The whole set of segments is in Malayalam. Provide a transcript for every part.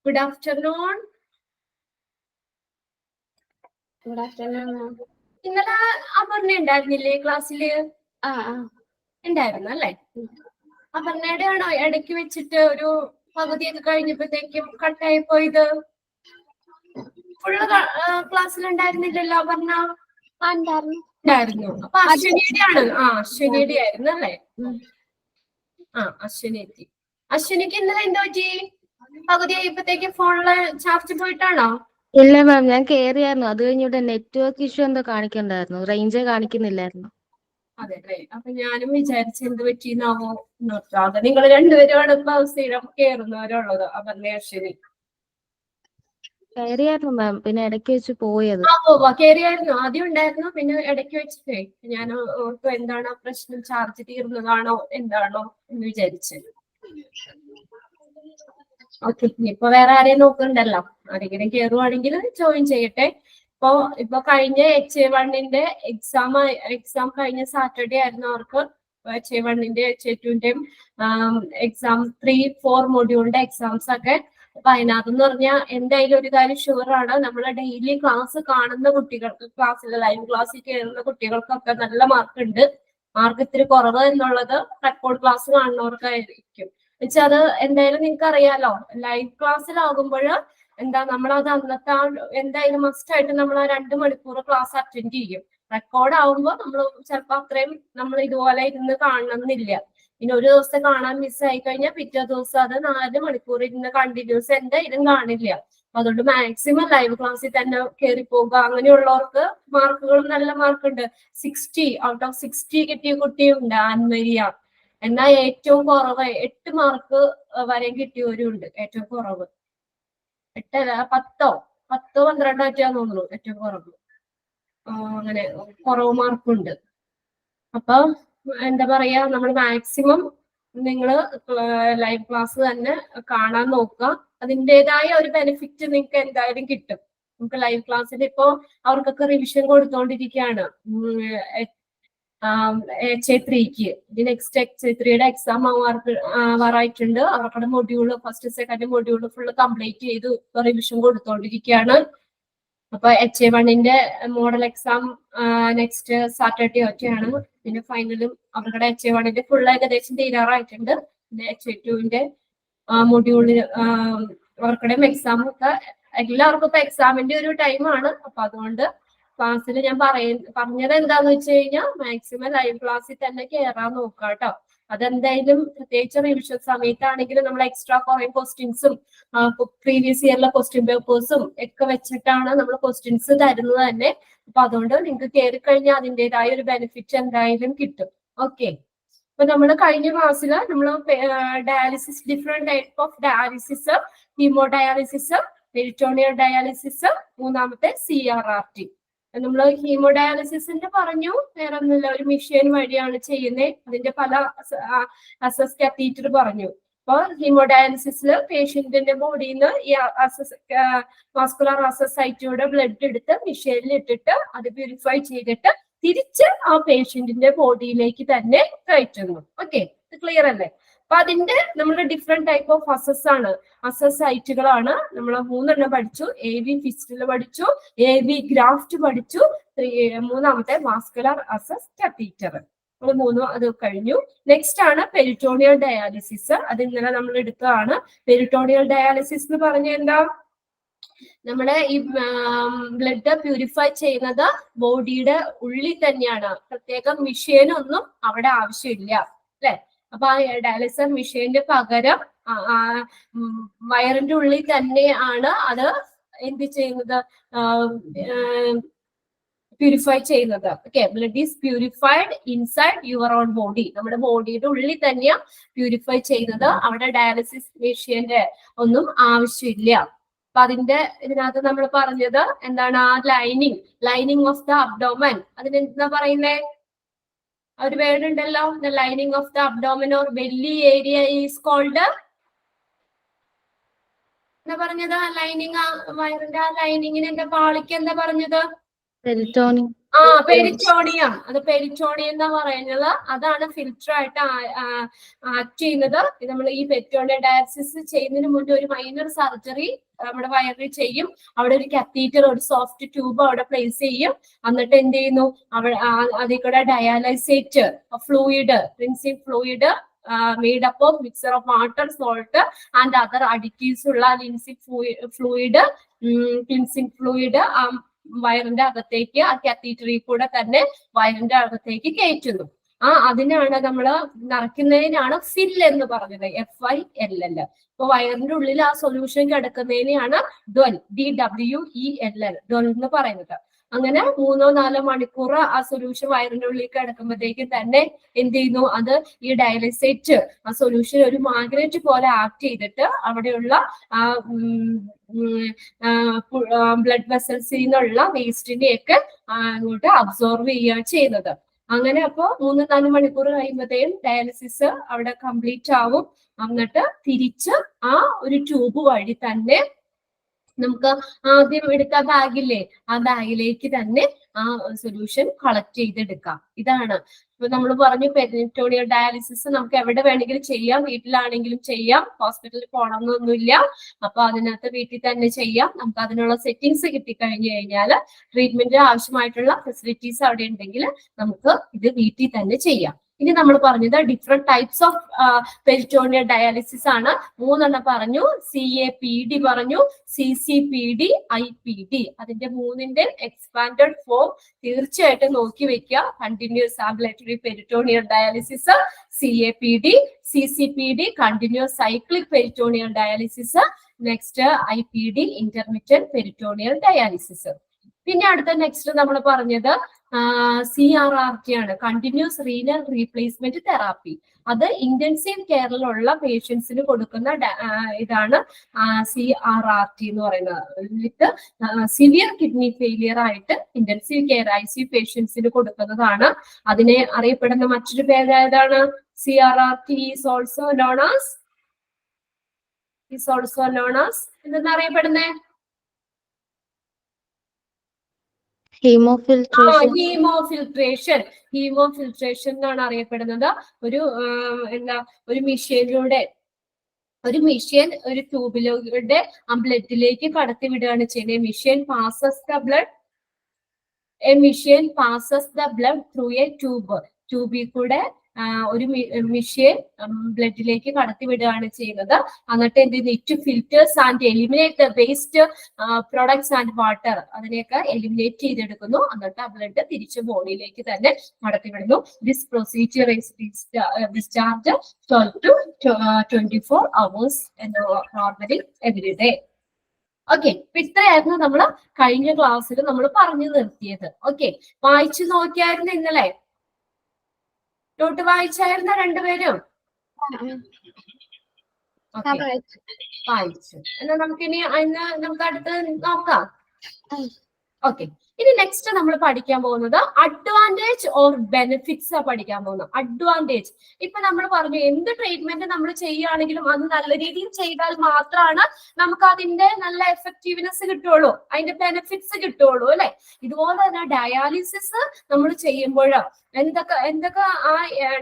Good afternoon. Good afternoon. ഇന്നലെ അപർണ ഉണ്ടായിരുന്നില്ലേ ക്ലാസ്സില്? ഉണ്ടായിരുന്നു അല്ലേ? അപർണയുടെ ആണോ ഇടയ്ക്ക് വെച്ചിട്ട് ഒരു പകുതിയൊക്കെ കഴിഞ്ഞപ്പോഴത്തേക്കും കട്ടായി പോയത്? ഫുള്ള് ക്ലാസ്സിൽ ഉണ്ടായിരുന്നില്ലല്ലോ അപർണ? ഉണ്ടായിരുന്നു. അപ്പൊ അശ്വിനിയുടെ ആണ്. അശ്വിനിയുടെ ആയിരുന്നു അല്ലേ? അശ്വിനി എത്തി. അശ്വിനിക്ക് ഇന്നലെ എന്തോ പറ്റി? പകുതി ആയപ്പോഴത്തേക്ക് ഫോണില് ചാർജ് പോയിട്ടാണോ? ഇല്ല മാം, ഞാൻ കേറിയായിരുന്നു. അത് കഴിഞ്ഞിട്ട് നെറ്റ്വർക്ക് ഇഷ്യൂ എന്തോ കാണിക്കണ്ടായിരുന്നു, റേഞ്ച് കാണിക്കുന്നില്ലായിരുന്നു. അതെ അല്ലേ? അപ്പൊ ഞാനും വിചാരിച്ചു എന്ത് പറ്റിയെന്നാവോ. അത് നിങ്ങൾ രണ്ടുപേരുമാണ് ഇപ്പൊ സ്ഥിരം കേറുന്നവരുള്ളത്, അപർണ അശ്വിനി. കയറിയായിരുന്നു മാം, പിന്നെ ഇടയ്ക്ക് വെച്ച് പോയത്. കേറിയായിരുന്നു. ആദ്യം ഉണ്ടായിരുന്നു, പിന്നെ ഇടയ്ക്ക് വെച്ചിട്ടേ ഞാൻ ഓർക്കും എന്താണ് പ്രശ്നം, ചാർജ് തീർന്നതാണോ എന്താണോ എന്ന് വിചാരിച്ചു. ഓക്കെ, ഇപ്പൊ വേറെ ആരെയും നോക്കുന്നുണ്ടല്ലോ, ആരെങ്കിലും കേറുവാണെങ്കിൽ ജോയിൻ ചെയ്യട്ടെ. ഇപ്പൊ കഴിഞ്ഞ HA1-ന്റെ എക്സാം കഴിഞ്ഞ സാറ്റർഡേ ആയിരുന്നു അവർക്ക്. HA1-ന്റെ HA2-ന്റെയും എക്സാം 3-4 മൊഡ്യൂളിന്റെ എക്സാംസ് ഒക്കെ. അപ്പൊ അതിനകത്തെന്ന് പറഞ്ഞാൽ എന്തായാലും ഒരു കാര്യം ഷുവറാണ്, നമ്മൾ ഡെയിലി ക്ലാസ് കാണുന്ന കുട്ടികൾക്ക്, ക്ലാസ്സിൽ ലൈവ് ക്ലാസ്സിൽ കയറുന്ന കുട്ടികൾക്കൊക്കെ നല്ല മാർക്ക് ഉണ്ട്. മാർക്ക് ഇത്തിരി കുറവ് എന്നുള്ളത് റെക്കോർഡ് ക്ലാസ് കാണുന്നവർക്കായിരിക്കും. വെച്ചാൽ അത് എന്തായാലും നിങ്ങൾക്ക് അറിയാലോ, ലൈവ് ക്ലാസ്സിലാകുമ്പോൾ എന്താ നമ്മളത് അന്നത്തെ എന്തായാലും മസ്റ്റ് ആയിട്ട് നമ്മൾ ആ 2 മണിക്കൂർ ക്ലാസ് അറ്റൻഡ് ചെയ്യും. റെക്കോർഡ് ആവുമ്പോൾ നമ്മൾ ചിലപ്പോൾ അത്രയും നമ്മൾ ഇതുപോലെ ഇരുന്ന് കാണണമെന്നില്ല. പിന്നെ ഒരു ദിവസത്തെ കാണാൻ മിസ്സായി കഴിഞ്ഞാൽ പിറ്റേ ദിവസം അത് 4 മണിക്കൂർ ഇരുന്ന് കണ്ടിന്യൂസ് എന്തായാലും കാണില്ല. അതുകൊണ്ട് മാക്സിമം ലൈവ് ക്ലാസ്സിൽ തന്നെ കയറി പോകുക. അങ്ങനെയുള്ളവർക്ക് മാർക്കുകളും നല്ല മാർക്കുണ്ട്. 60 ഔട്ട് ഓഫ് 60 കിട്ടിയ കുട്ടിയുണ്ട്, ആൻമരിയ. എന്നാൽ ഏറ്റവും കുറവ് 8 മാർക്ക് വരെ കിട്ടിയവരും ഉണ്ട്. ഏറ്റവും കുറവ് 8 10 12 ആയിട്ടാന്ന് തോന്നുന്നു ഏറ്റവും കുറവ്. അങ്ങനെ കുറവ് മാർക്കുണ്ട്. അപ്പൊ എന്താ പറയാ, നമ്മൾ മാക്സിമം നിങ്ങള് ലൈവ് ക്ലാസ് തന്നെ കാണാൻ നോക്കുക. അതിൻ്റെതായ ഒരു ബെനിഫിറ്റ് നിങ്ങൾക്ക് എന്തായാലും കിട്ടും. നമുക്ക് ലൈവ് ക്ലാസ്സിൽ ഇപ്പോ അവർക്കൊക്കെ റിവിഷൻ കൊടുത്തോണ്ടിരിക്കുകയാണ്. HA3-ക്ക് നെക്സ്റ്റ് HA3-യുടെ എക്സാം ആവാറായിട്ടുണ്ട്. അവരുടെ module first second module full complete ചെയ്ത് റിവിഷൻ കൊടുത്തോണ്ടിരിക്കുകയാണ്. അപ്പൊ HA1-ന്റെ മോഡൽ എക്സാം നെക്സ്റ്റ് സാറ്റർഡേ ഒക്കെയാണ്. പിന്നെ ഫൈനലും അവരുടെ HA1-ന്റെ ഫുൾ ഏകദേശം തീരാറായിട്ടുണ്ട്. പിന്നെ HA2-ന്റെ മൊഡ്യൂളിൽ അവർക്കുടെ എക്സാം ഒക്കെ എല്ലാവർക്കും ഇപ്പൊ എക്സാമിന്റെ ഒരു ടൈമാണ്. അപ്പൊ അതുകൊണ്ട് ക്ലാസ്സിൽ ഞാൻ പറഞ്ഞത് എന്താന്ന് വെച്ച് കഴിഞ്ഞാൽ മാക്സിമം ലൈവ് ക്ലാസ്സിൽ തന്നെ കയറാൻ നോക്കുക കേട്ടോ. അതെന്തായാലും പ്രത്യേകിച്ച് റിവിഷൻ സമയത്താണെങ്കിലും നമ്മൾ എക്സ്ട്രാ കുറെ ക്വസ്റ്റ്യൻസും പ്രീവിയസ് ഇയറിലെ ക്വസ്റ്റ്യൻ പേപ്പേഴ്സും ഒക്കെ വെച്ചിട്ടാണ് നമ്മൾ ക്വസ്റ്റ്യൻസ് തരുന്നത് തന്നെ. അപ്പൊ അതുകൊണ്ട് നിങ്ങൾക്ക് കയറി കഴിഞ്ഞാൽ അതിൻ്റെതായ ഒരു ബെനിഫിറ്റ് എന്തായാലും കിട്ടും. ഓക്കെ, ഇപ്പൊ നമ്മൾ കഴിഞ്ഞ ക്ലാസ്സിൽ നമ്മൾ dialysis, different type of dialysis, haemodialysis, peritoneal dialysis, മൂന്നാമത്തെ CRRT. നമ്മൾ ഹീമോഡയാലിസിന്റെ പറഞ്ഞു, വേറെ ഒന്നുമില്ല, ഒരു മെഷീൻ വഴിയാണ് ചെയ്യുന്നത്. അതിന്റെ പല അസസ് കാത്തീറ്റർ പറഞ്ഞു. അപ്പൊ ഹീമോഡയാലിസിസിൽ പേഷ്യന്റിന്റെ ബോഡിയിൽ നിന്ന് ഈ വാസ്കുലർ അസസ് സൈറ്റിലൂടെ ബ്ലഡ് എടുത്ത് മെഷീനിൽ ഇട്ടിട്ട് അത് പ്യൂരിഫൈ ചെയ്തിട്ട് തിരിച്ച് ആ പേഷ്യന്റിന്റെ ബോഡിയിലേക്ക് തന്നെ കയറ്റുന്നു. ഓക്കെ, ഇത് ക്ലിയർ അല്ലേ? അപ്പൊ അതിന്റെ നമ്മുടെ ഡിഫറെന്റ് ടൈപ്പ് ഓഫ് അസസ് ആണ്, അസസ് സൈറ്റുകളാണ്. നമ്മൾ 3 എണ്ണം പഠിച്ചു. AV ഫിസ്റ്റുല പഠിച്ചു, AV ഗ്രാഫ്റ്റ് പഠിച്ചു, മൂന്നാമത്തെ വാസ്കുലർ അസസ് കാത്തീറ്റർ. 3 അത് കഴിഞ്ഞു. നെക്സ്റ്റ് ആണ് പെരിറ്റോണിയൽ ഡയാലിസിസ്. അത് ഇന്നലെ നമ്മൾ എടുത്തതാണ്. പെരിറ്റോണിയൽ ഡയാലിസിസ് എന്ന് പറഞ്ഞാൽ എന്താ? നമ്മുടെ ഈ ബ്ലഡ് പ്യൂരിഫൈ ചെയ്യുന്നത് ബോഡിയുടെ ഉള്ളിൽ തന്നെയാണ്. പ്രത്യേകം മെഷീനൊന്നും അവിടെ ആവശ്യമില്ല അല്ലെ? അപ്പൊ ആ ഡയാലിസിസ് മെഷീന്റെ പകരം വയറിന്റെ ഉള്ളിൽ തന്നെയാണ് അത് എന്ത് ചെയ്യുന്നത്, പ്യൂരിഫൈ ചെയ്യുന്നത്. Okay, blood is purified inside your own body. നമ്മുടെ ബോഡിയുടെ ഉള്ളിൽ തന്നെയാണ് പ്യൂരിഫൈ ചെയ്യുന്നത്. അവിടെ ഡയാലിസിസ് മെഷീന്റെ ഒന്നും ആവശ്യമില്ല. അപ്പൊ അതിന്റെ ഇതിനകത്ത് നമ്മൾ പറഞ്ഞത് എന്താണ്? ആ ലൈനിങ് ഓഫ് ദ അബ്ഡോമൻ. അതിനെന്താ പറയുന്നേ? ഒരു വേർഡ് ഉണ്ടല്ലോ, the lining of the abdomen or belly area is called, എന്താ പറഞ്ഞത്? ലൈനിങ്, വയറിന്റെ ആ ലൈനിങ്ങിന് എന്താ, പാളിക്ക് എന്താ പറഞ്ഞത്? പെരിറ്റോണിയം. പെരിറ്റോണിയം. അത് പെരിറ്റോണിയം എന്ന് പറയുന്നത് അതാണ് ഫിൽറ്റർ ആയിട്ട് ആക്ട് ചെയ്യുന്നത്. നമ്മൾ ഈ പെരിറ്റോണിയം ഡയാലിസിസ് ചെയ്യുന്നതിന് മുന്നേ ഒരു മൈനർ സർജറി നമ്മുടെ വയറിൽ ചെയ്യും. അവിടെ ഒരു കത്തീറ്റർ, ഒരു സോഫ്റ്റ് ട്യൂബ് അവിടെ പ്ലേസ് ചെയ്യും. എന്നിട്ട് എന്ത് ചെയ്യുന്നു, അതിൽ കൂടെ dialysate fluid, rinsing fluid made up of mixture of water, salt and other additives ഉള്ള ക്ലിൻസിങ് ഫ്ലൂയിഡ് വയറിന്റെ അകത്തേക്ക് ആ കത്തീറ്ററിൽ കൂടെ തന്നെ വയറിന്റെ അകത്തേക്ക് കയറ്റുന്നു. അതിനാണ് നമ്മള് നിറയ്ക്കുന്നതിനാണ് ഫിൽ എന്ന് പറഞ്ഞത്, FILL. അപ്പൊ വയറിന്റെ ഉള്ളിൽ ആ സൊല്യൂഷൻ കിടക്കുന്നതിനെയാണ് ഡ്വൽ, DWELL, ഡ്വൽ എന്ന് പറയുന്നത്. അങ്ങനെ 3-4 മണിക്കൂർ ആ സൊല്യൂഷൻ വയറിന്റെ ഉള്ളിൽ കിടക്കുമ്പോഴത്തേക്കും തന്നെ എന്ത് ചെയ്യുന്നു, അത് ഈ ഡയാലിസേറ്റ് ആ സൊല്യൂഷൻ ഒരു മാഗ്നറ്റ് പോലെ ആക്ട് ചെയ്തിട്ട് അവിടെയുള്ള ബ്ലഡ് വെസൽസിൽ നിന്നുള്ള വേസ്റ്റിനെയൊക്കെ അങ്ങോട്ട് അബ്സോർവ് ചെയ്യുകയാണ് ചെയ്യുന്നത്. അങ്ങനെ അപ്പോ 3-4 മണിക്കൂർ കഴിയുമ്പോഴത്തേക്കും ഡയാലിസിസ് അവിടെ കംപ്ലീറ്റ് ആവും. എന്നിട്ട് തിരിച്ച് ആ ഒരു ട്യൂബ് വഴി തന്നെ നമുക്ക് ആദ്യം എടുത്ത ബാഗില്ലേ, ആ ബാഗിലേക്ക് തന്നെ ആ സൊല്യൂഷൻ കളക്ട് ചെയ്തെടുക്കാം. ഇതാണ് ഇപ്പൊ നമ്മൾ പറഞ്ഞു, പെരിറ്റോണിയൽ ഡയാലിസിസ് നമുക്ക് എവിടെ വേണമെങ്കിലും ചെയ്യാം, വീട്ടിലാണെങ്കിലും ചെയ്യാം, ഹോസ്പിറ്റലിൽ പോകണമെന്നൊന്നുമില്ല. അപ്പൊ അതിനകത്ത് വീട്ടിൽ തന്നെ ചെയ്യാം. നമുക്ക് അതിനുള്ള സെറ്റിംഗ്സ് കിട്ടിക്കഴിഞ്ഞു കഴിഞ്ഞാൽ ട്രീറ്റ്മെന്റ് ആവശ്യമായിട്ടുള്ള ഫെസിലിറ്റീസ് അവിടെ ഉണ്ടെങ്കിൽ നമുക്ക് ഇത് വീട്ടിൽ തന്നെ ചെയ്യാം. ഇനി നമ്മൾ പറഞ്ഞത് different types of peritoneal dialysis ആണ്. 3 പറഞ്ഞു. CAPD പറഞ്ഞു, CCPD, IPD. അതിന്റെ 3ന്റെ എക്സ്പാൻഡഡ് ഫോം തീർച്ചയായിട്ടും നോക്കി വെക്കുക. Continuous ambulatory peritoneal dialysis, CAPD, CCPD, continuous cyclic peritoneal dialysis, next IPD, intermittent peritoneal dialysis. പിന്നെ അടുത്ത നെക്സ്റ്റ് നമ്മൾ പറഞ്ഞത് CRRT ആണ്, കണ്ടിന്യൂസ് റീനൽ റീപ്ലേസ്മെന്റ് തെറാപ്പി. അത് ഇന്റൻസീവ് കെയറിലുള്ള പേഷ്യൻസിന് കൊടുക്കുന്ന ഇതാണ് CRRT എന്ന് പറയുന്നത്. വിത്ത് സിവിയർ കിഡ്നി ഫെയിലിയർ ആയിട്ട് ഇന്റൻസീവ് കെയർ ICU പേഷ്യൻസിന് കൊടുക്കുന്നതാണ്. അതിനെ അറിയപ്പെടുന്ന മറ്റൊരു പേര് ഏതാണ്? CRRT is also known as എന്തെന്നറിയപ്പെടുന്നേ? ഹീമോഫിൽട്രേഷൻ എന്നാണ് അറിയപ്പെടുന്നത്. ഒരു മെഷീനിലൂടെ ഒരു ട്യൂബിലൂടെ ആ ബ്ലഡിലേക്ക് കടത്തി വിടുകയാണ് ചെയ്യുന്നത്. Machine passes the blood through A ട്യൂബിൽ കൂടെ ഒരു മെഷീൻ ബ്ലഡിലേക്ക് കടത്തി വിടുകയാണ് ചെയ്യുന്നത്. എന്നിട്ട് എന്ത് ചെയ്യുന്നു, it filters and eliminate the waste products and water, അതിനെയൊക്കെ എലിമിനേറ്റ് ചെയ്തെടുക്കുന്നു. എന്നിട്ട് ആ ബ്ലഡ് തിരിച്ച് ബോഡിയിലേക്ക് തന്നെ കടത്തിവിടുന്നു. This procedure is discharge 12 to 24 hours normally every day. Okay, ഇത്രയായിരുന്നു നമ്മൾ കഴിഞ്ഞ ക്ലാസ്സിൽ നമ്മൾ പറഞ്ഞു നിർത്തിയത്. ഓക്കെ, വായിച്ചു നോക്കിയായിരുന്നു ഇന്നലെ? നോട്ട് വായിച്ചായിരുന്ന രണ്ടുപേരും? വായിച്ചു. എന്നാ നമുക്കിനി നമുക്ക് അടുത്ത് നോക്കാം. ഓക്കെ, ഇനി നെക്സ്റ്റ് നമ്മൾ പഠിക്കാൻ പോകുന്നത് അഡ്വാൻറ്റേജ് ഓർ ബെനിഫിറ്റ്സ് പഠിക്കാൻ പോകുന്നത്. അഡ്വാൻറ്റേജ്, ഇപ്പൊ നമ്മൾ പറഞ്ഞു എന്ത് ട്രീറ്റ്മെന്റ് നമ്മൾ ചെയ്യുകയാണെങ്കിലും അത് നല്ല രീതിയിൽ ചെയ്താൽ മാത്രമാണ് നമുക്ക് അതിന്റെ നല്ല എഫക്റ്റീവ്നെസ് കിട്ടുള്ളൂ, അതിന്റെ ബെനിഫിറ്റ്സ് കിട്ടുള്ളൂ, അല്ലെ? ഇതുപോലെ തന്നെ ഡയാലിസിസ് നമ്മൾ ചെയ്യുമ്പോൾ എന്തൊക്കെ ആ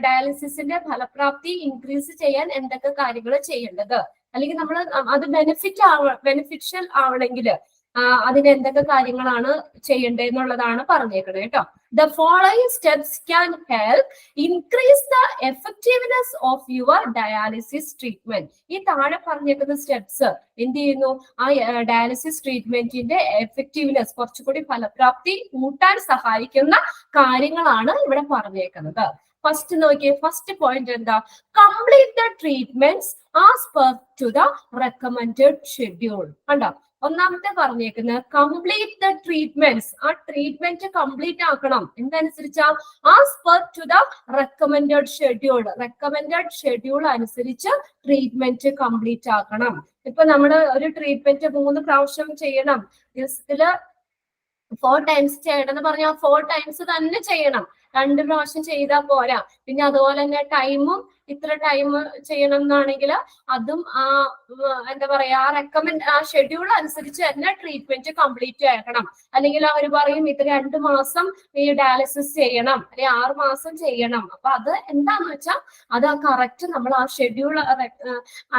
ഡയാലിസിസിന്റെ ഫലപ്രാപ്തി ഇൻക്രീസ് ചെയ്യാൻ എന്തൊക്കെ കാര്യങ്ങൾ ചെയ്യേണ്ടത്, അല്ലെങ്കിൽ നമ്മൾ അത് ബെനിഫിഷ്യൽ ആവണമെങ്കിൽ അതിന് എന്തൊക്കെ കാര്യങ്ങളാണ് ചെയ്യേണ്ടതെന്നുള്ളതാണ് പറഞ്ഞേക്കണേ കേട്ടോ. The following steps can help increase the effectiveness of your dialysis treatment. ഈ താഴെ പറഞ്ഞേക്കുന്ന സ്റ്റെപ്സ് എന്ത് ചെയ്യുന്നു, ആ ഡയാലിസിസ് ട്രീറ്റ്മെന്റിന്റെ എഫക്റ്റീവ്നെസ് കുറച്ചുകൂടി ഫലപ്രാപ്തി കൂട്ടാൻ സഹായിക്കുന്ന കാര്യങ്ങളാണ് ഇവിടെ പറഞ്ഞേക്കുന്നത്. ഫസ്റ്റ് നോക്കിയേ, ഫസ്റ്റ് പോയിന്റ് എന്താ? Complete the treatments as per to the recommended schedule. കണ്ടോ, ഒന്നാമത്തെ പറഞ്ഞേക്കുന്നത് കംപ്ലീറ്റ് ദ ട്രീറ്റ്മെന്റ്സ്, ആ ട്രീറ്റ്മെന്റ് കംപ്ലീറ്റ് ആക്കണം. എന്തനുസരിച്ചാ? As per to the recommended schedule അനുസരിച്ച് ട്രീറ്റ്മെന്റ് കംപ്ലീറ്റ് ആക്കണം. ഇപ്പൊ നമ്മുടെ ഒരു ട്രീറ്റ്മെന്റ് 3 പ്രാവശ്യം ചെയ്യണം, ദിവസത്തില് 4 ടൈംസ് ചെയ്യണം എന്ന് പറഞ്ഞാൽ 4 ടൈംസ് തന്നെ ചെയ്യണം. 2 പ്രാവശ്യം ചെയ്താൽ പോരാ. പിന്നെ അതുപോലെ തന്നെ ടൈമും ഇത്ര ടൈം ചെയ്യണം എന്നാണെങ്കിൽ അതും എന്താ പറയാ ആ ഷെഡ്യൂൾ അനുസരിച്ച് തന്നെ ട്രീറ്റ്മെന്റ് കംപ്ലീറ്റ് ആക്കണം. അല്ലെങ്കിൽ അവർ പറയും ഇത് 2 മാസം ഈ ഡയാലിസിസ് ചെയ്യണം, അല്ലെങ്കിൽ 6 മാസം ചെയ്യണം. അപ്പൊ അത് എന്താന്ന് വെച്ചാൽ അത് കറക്റ്റ് നമ്മൾ ആ ഷെഡ്യൂൾ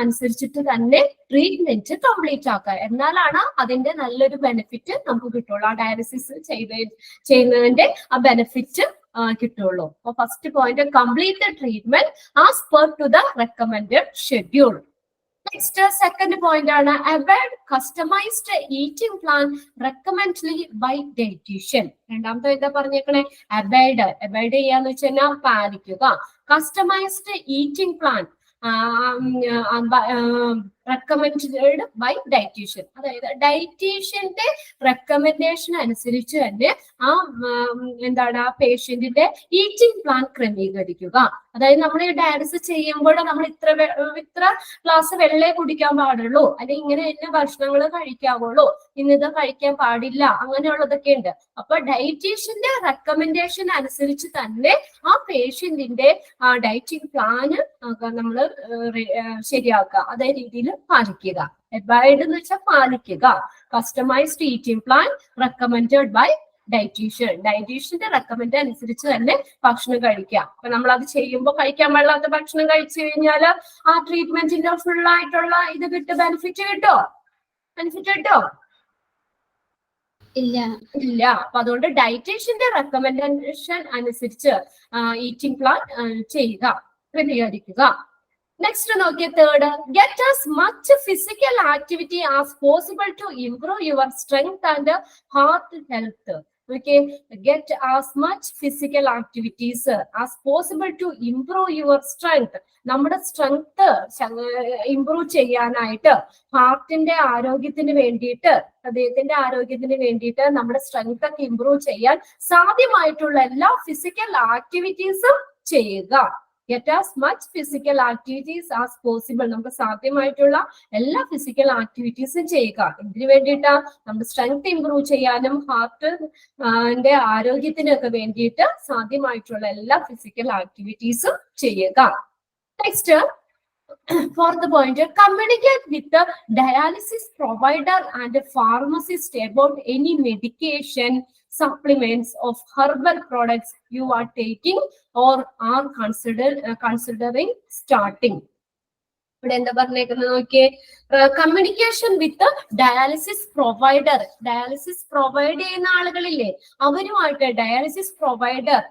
അനുസരിച്ചിട്ട് തന്നെ ട്രീറ്റ്മെന്റ് കംപ്ലീറ്റ് ആക്കുക. എന്നാലാണ് അതിന്റെ നല്ലൊരു ബെനിഫിറ്റ് നമുക്ക് കിട്ടുള്ളൂ. ആ ഡയാലിസിസ് ചെയ്യുന്നതിന്റെ ആ ബെനിഫിറ്റ് കിട്ടുള്ളൂ. അപ്പൊ first point, complete the treatment as per to the recommended schedule. Next second point ആണ് avoid customised eating plan recommended by dietitian. രണ്ടാമത്തെ എന്താ പറഞ്ഞേക്കണേ? അവോയ്ഡ് ചെയ്യാന്ന് വെച്ചാൽ പാലിക്കുക. Customised eating plan recommended by dietitian, അതായത് ഡയറ്റീഷ്യന്റെ റെക്കമെൻഡേഷൻ അനുസരിച്ച് തന്നെ ആ പേഷ്യന്റിന്റെ ഈറ്റിംഗ് പ്ലാൻ ക്രമീകരിക്കുക. അതായത് നമ്മൾ ഈ ഡയാലിസിസ് ചെയ്യുമ്പോൾ നമ്മൾ ഇത്ര ഗ്ലാസ് വെള്ളേ കുടിക്കാൻ പാടുള്ളൂ, അല്ലെങ്കിൽ ഇങ്ങനെ തന്നെ ഭക്ഷണങ്ങൾ കഴിക്കാവുള്ളൂ, ഇന്നത് കഴിക്കാൻ പാടില്ല, അങ്ങനെയുള്ളതൊക്കെ ഉണ്ട്. അപ്പൊ ഡയറ്റീഷ്യന്റെ റെക്കമെൻഡേഷൻ അനുസരിച്ച് തന്നെ ആ പേഷ്യന്റിന്റെ ഡയറ്റിംഗ് പ്ലാന് നമ്മൾ ശരിയാക്കുക, അതേ രീതിയിൽ പാലിക്കുക. അവോയ്ഡ് എന്ന് വെച്ചാൽ പാലിക്കുക. Customised eating plan recommended by ഡയറ്റീഷ്യന്റെ റെക്കമെൻഡ് അനുസരിച്ച് തന്നെ ഭക്ഷണം കഴിക്കുക. അപ്പൊ നമ്മൾ അത് ചെയ്യുമ്പോൾ കഴിക്കാൻ പാടില്ലാത്ത ഭക്ഷണം കഴിച്ചു കഴിഞ്ഞാൽ ആ ട്രീറ്റ്മെന്റിന്റെ ഫുൾ ആയിട്ടുള്ള ഇത് ബെനിഫിറ്റ് കിട്ടോ? ഇല്ല. അപ്പൊ അതുകൊണ്ട് ഡയറ്റീഷ്യന്റെ റെക്കമെൻഡേഷൻ അനുസരിച്ച് ഈറ്റിംഗ് പ്ലാൻ ചെയ്യുക, ക്രമീകരിക്കുക. നെക്സ്റ്റ് നോക്കിയ third, get as much physical activity as possible to improve your strength and heart health. Okay, get as much physical activities as possible to improve your strength. നമ്മുടെ സ്ട്രെങ്ത് ഇംപ്രൂവ് ചെയ്യാനായിട്ട്, ഹാർട്ടിന്റെ ആരോഗ്യത്തിന് വേണ്ടിയിട്ട്, ഹൃദയത്തിന്റെ ആരോഗ്യത്തിന് വേണ്ടിയിട്ട് നമ്മുടെ സ്ട്രെങ്ത് ഒക്കെ ഇംപ്രൂവ് ചെയ്യാൻ സാധ്യമായിട്ടുള്ള എല്ലാ ഫിസിക്കൽ ആക്ടിവിറ്റീസും ചെയ്യുക. Get as much physical activities as possible. നമുക്ക് സാധ്യമായിട്ടുള്ള എല്ലാ ഫിസിക്കൽ ആക്ടിവിറ്റീസും ചെയ്യുക. ഇതിനു വേണ്ടിയിട്ടാ നമ്മുടെ സ്ട്രെങ്ത് ഇംപ്രൂവ് ചെയ്യാനും ഹാർട്ടിന്റെ ആരോഗ്യത്തിനൊക്കെ വേണ്ടിയിട്ട് സാധ്യമായിട്ടുള്ള എല്ലാ ഫിസിക്കൽ ആക്ടിവിറ്റീസും ചെയ്യുക. Next fourth point, communicate with the dialysis provider and pharmacist about any medication, supplements of herbal products you are taking or are considering starting. ഇവിടെ എന്താ പറഞ്ഞേക്കുന്നത് നോക്കിയേ? Communication with dialysis provider. Dialysis provide ചെയ്യുന്ന ആളുകളില്ലേ, അവരുമായിട്ട് ഡയാലിസിസ് പ്രൊവൈഡർ